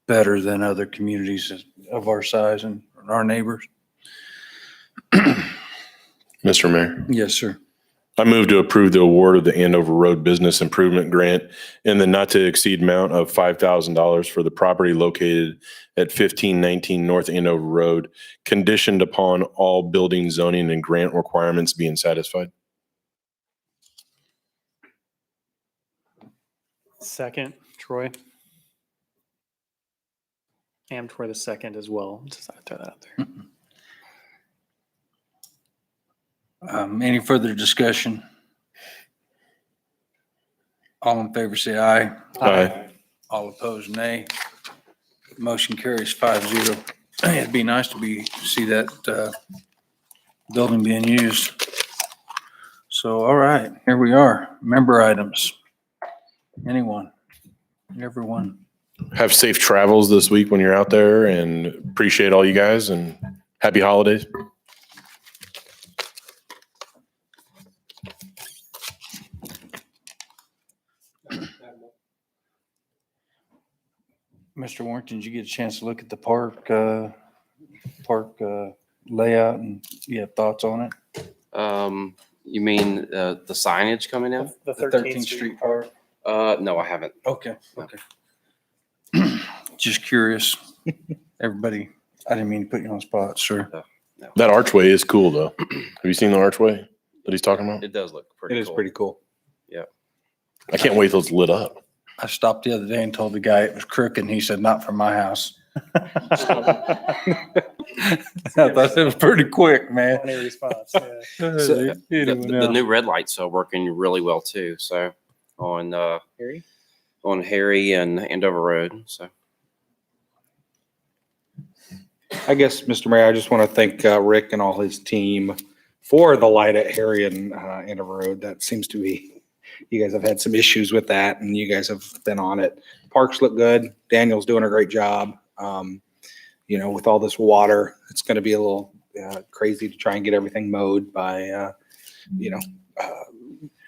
better than other communities of our size and our neighbors. Mr. Mayor, Yes, sir. I move to approve the award of the Andover Road Business Improvement Grant in the not to exceed amount of $5,000 for the property located at 1519 North Andover Road, conditioned upon all building, zoning, and grant requirements being satisfied. Second, Troy. Am Troy the second as well. Just throw that out there. Any further discussion? All in favor, say aye. Aye. All opposed, nay. Motion carries 5-0. It'd be nice to see that building being used. So, all right, here we are. Member items. Anyone? Everyone? Have safe travels this week when you're out there, and appreciate all you guys, and happy holidays. Mr. Warrington, did you get a chance to look at the park layout, and you have thoughts on it? You mean the signage coming in? The 13th Street Park? No, I haven't. Okay, okay. Just curious. Everybody, I didn't mean to put you on the spot, sir. No. That archway is cool, though. Have you seen the archway that he's talking about? It does look pretty It is cool. pretty cool. Yeah. I can't wait till it's lit up. I stopped the other day and told the guy it was crooked, and he said, "Not from my house." I thought it was pretty quick, man. Funny response. Yeah. So, the Anyone new red lights are working really well too. So on Harry? on Harry and Andover Road. So I guess, Mr. Mayor, I just want to thank Rick and all his team for the light at Harry and Andover Road. That seems to be, you guys have had some issues with that, and you guys have been on it. Parks look good. Daniel's doing a great job. You know, with all this water, it's going to be a little crazy to try and get everything mowed by,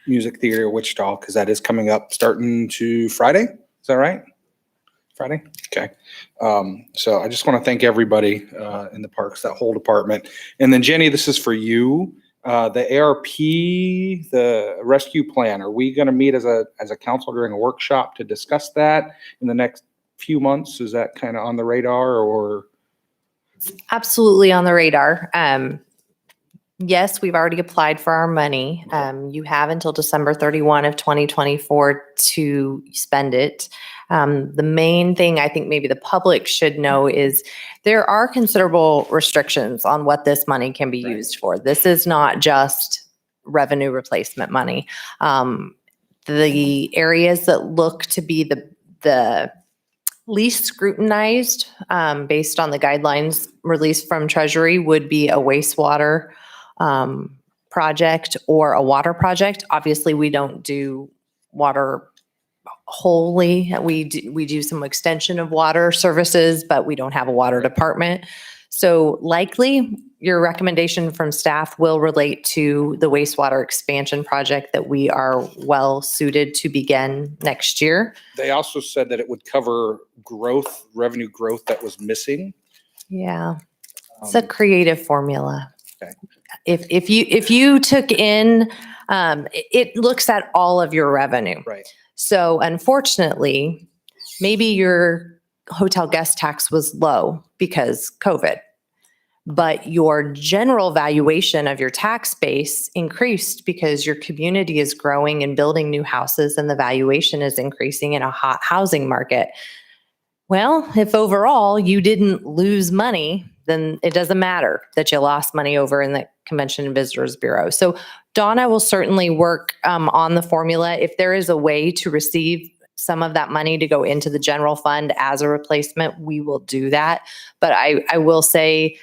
Music Theater Wichita, because that is coming up starting to Friday. Is that right? Friday? Okay. So I just want to thank everybody in the parks, that whole department. And then Jenny, this is for you. The ARP, the rescue plan, are we going to meet as a council during a workshop to discuss that in the next few months? Is that kind of on the radar, or? Absolutely on the radar. Yes, we've already applied for our money. You have until December 31 of 2024 to spend it. The main thing I think maybe the public should know is there are considerable restrictions on what this money can be used for. This is not just revenue replacement money. The areas that look to be the least scrutinized based on the guidelines released from Treasury would be a wastewater project or a water project. Obviously, we don't do water wholly. We do some extension of water services, but we don't have a water department. So likely your recommendation from staff will relate to the wastewater expansion project that we are well suited to begin next year. They also said that it would cover growth, revenue growth that was missing. Yeah, it's a creative formula. Okay. If you took in, it looks at all of your revenue. Right. So unfortunately, maybe your hotel guest tax was low because COVID, but your general valuation of your tax base increased because your community is growing and building new houses and the valuation is increasing in a hot housing market. Well, if overall you didn't lose money, then it doesn't matter that you lost money over in the Convention and Visitors Bureau. So Donna will certainly work on the formula. If there is a way to receive some of that money to go into the general fund as a replacement, we will do that. But I will say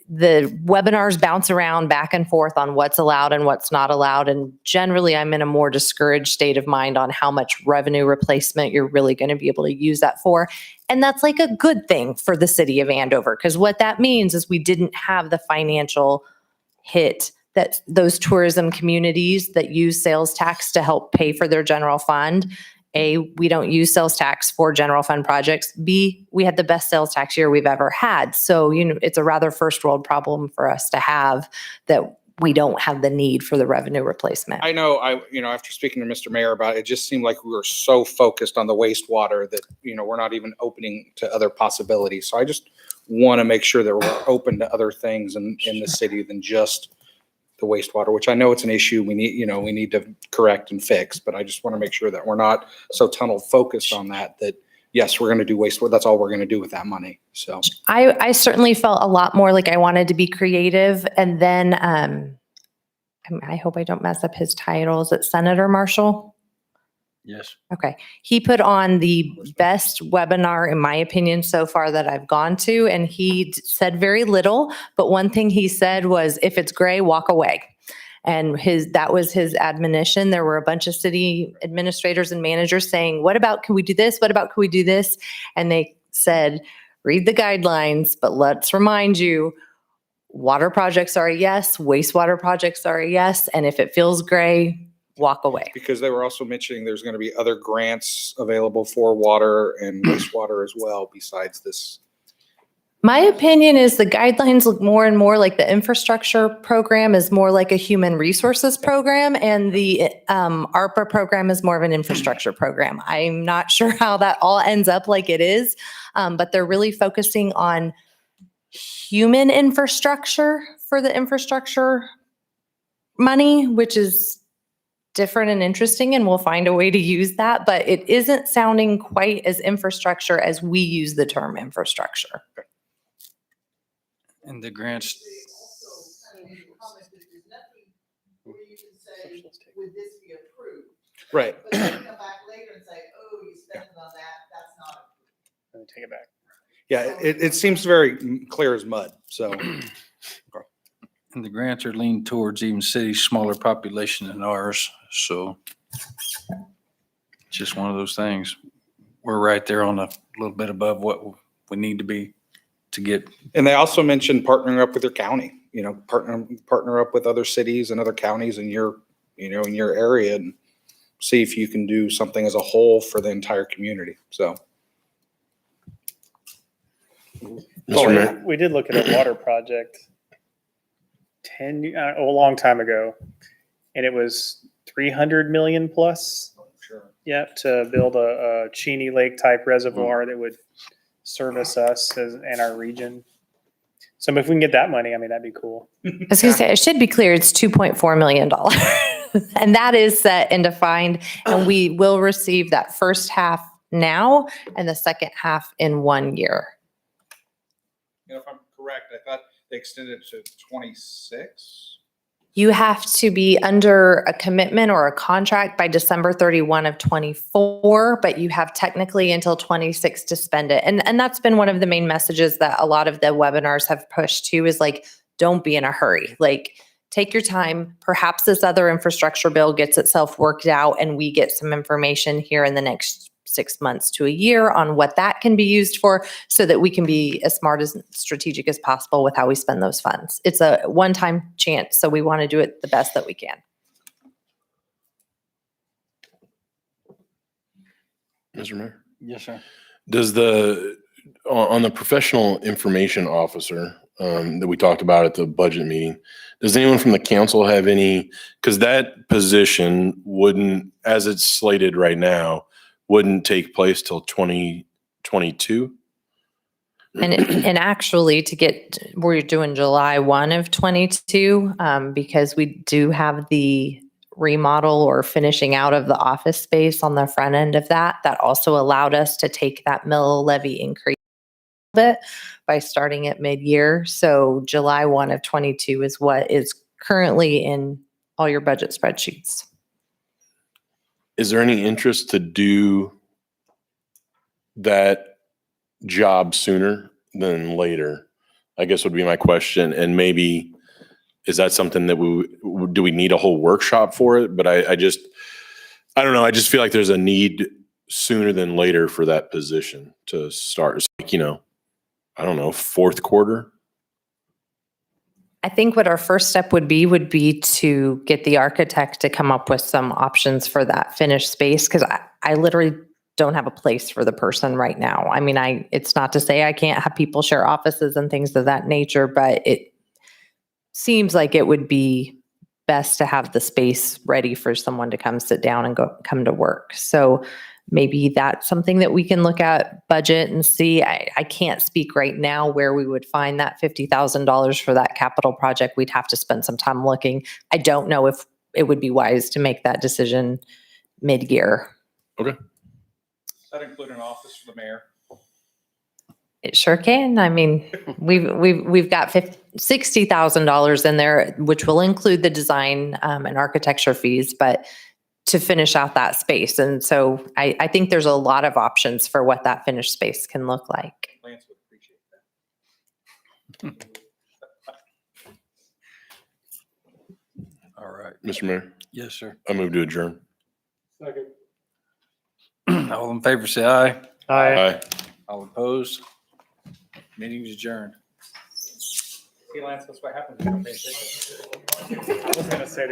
the webinars bounce around back and forth on what's allowed and what's not allowed. And generally, I'm in a more discouraged state of mind on how much revenue replacement you're really going to be able to use that for. And that's like a good thing for the city of Andover, because what that means is we didn't have the financial hit that those tourism communities that use sales tax to help pay for their general fund. A, we don't use sales tax for general fund projects. B, we had the best sales tax year we've ever had. So, it's a rather first world problem for us to have that we don't have the need for the revenue replacement. I know, after speaking to Mr. Mayor about it, it just seemed like we were so focused on the wastewater that, we're not even opening to other possibilities. So I just want to make sure that we're open to other things in the city than just the wastewater, which I know it's an issue we need to correct and fix, but I just want to make sure that we're not so tunnel focused on that yes, we're going to do wastewater. That's all we're going to do with that money. So I certainly felt a lot more like I wanted to be creative. And then I hope I don't mess up his title. Is it Senator Marshall? Yes. Okay. He put on the best webinar, in my opinion, so far that I've gone to, and he said very little, but one thing he said was, if it's gray, walk away. And that was his admonition. There were a bunch of city administrators and managers saying, what about, can we do this? What about, can we do this? And they said, read the guidelines, but let's remind you, water projects are a yes, wastewater projects are a yes, and if it feels gray, walk away. because they were also mentioning there's going to be other grants available for water and wastewater as well besides this. My opinion is the guidelines look more and more like the infrastructure program is more like a human resources program, and the ARPA program is more of an infrastructure program. I'm not sure how that all ends up like it is, but they're really focusing on human infrastructure for the infrastructure money, which is different and interesting, and we'll find a way to use that, but it isn't sounding quite as infrastructure as we use the term infrastructure. And the grants, They also kind of made a comment that there's nothing where you can say, would this be approved? Right. But then come back later and say, oh, you spent it on that, that's not approved. Let me take it back. Yeah, it seems very clear as mud. So and the grants are leaned towards even cities, smaller population than ours. So it's just one of those things. We're right there on a little bit above what we need to be to get. and they also mentioned partnering up with your county, partner up with other cities and other counties in your area and see if you can do something as a whole for the entire community. So Mr. Mayor? We did look at a water project a long time ago, and it was 300 million plus. Sure. Yep, to build a Cheney Lake type reservoir that would service us and our region. So if we can get that money, I mean, that'd be cool. I was going to say, it should be clear, it's $2.4 million. And that is set and defined, and we will receive that first half now and the second half in 1 year. if I'm correct, I thought they extended it to 26. You have to be under a commitment or a contract by December 31 of 24, but you have technically until 26 to spend it. And that's been one of the main messages that a lot of the webinars have pushed to, is like, don't be in a hurry. Like, take your time. Perhaps this other infrastructure bill gets itself worked out and we get some information here in the next 6 months to a year on what that can be used for, so that we can be as smart as strategic as possible with how we spend those funds. It's a one-time chance, so we want to do it the best that we can. Mr. Mayor? Yes, sir. Does on the professional information officer that we talked about at the budget meeting, does anyone from the council have any, because that position wouldn't, as it's slated right now, wouldn't take place till 2022? And actually to get, we're doing July 1 of 22, because we do have the remodel or finishing out of the office space on the front end of that. That also allowed us to take that mill levy increase a bit by starting at mid-year. So July 1 of 22 is what is currently in all your budget spreadsheets. Is there any interest to do that job sooner than later? I guess would be my question. And maybe, is that something that do we need a whole workshop for it? But I don't know. I just feel like there's a need sooner than later for that position to start. It's like, I don't know, fourth quarter. I think what our first step would be to get the architect to come up with some options for that finished space. Cause I literally don't have a place for the person right now. I mean, it's not to say I can't have people share offices and things of that nature, but it seems like it would be best to have the space ready for someone to come sit down and come to work. So maybe that's something that we can look at budget and see. I can't speak right now where we would find that $50,000 for that capital project. We'd have to spend some time looking. I don't know if it would be wise to make that decision mid-year. Okay. Does that include an office for the mayor? It sure can. I mean, we've got $60,000 in there, which will include the design and architecture fees, but to finish out that space. And so I think there's a lot of options for what that finished space can look like. Lance would appreciate that. All right. Mr. Mayor, Yes, sir. I move to adjourn. Second. All in favor, say aye. Aye. All opposed? Meeting's adjourned. See, Lance, that's what happens when you don't pay attention. I was gonna say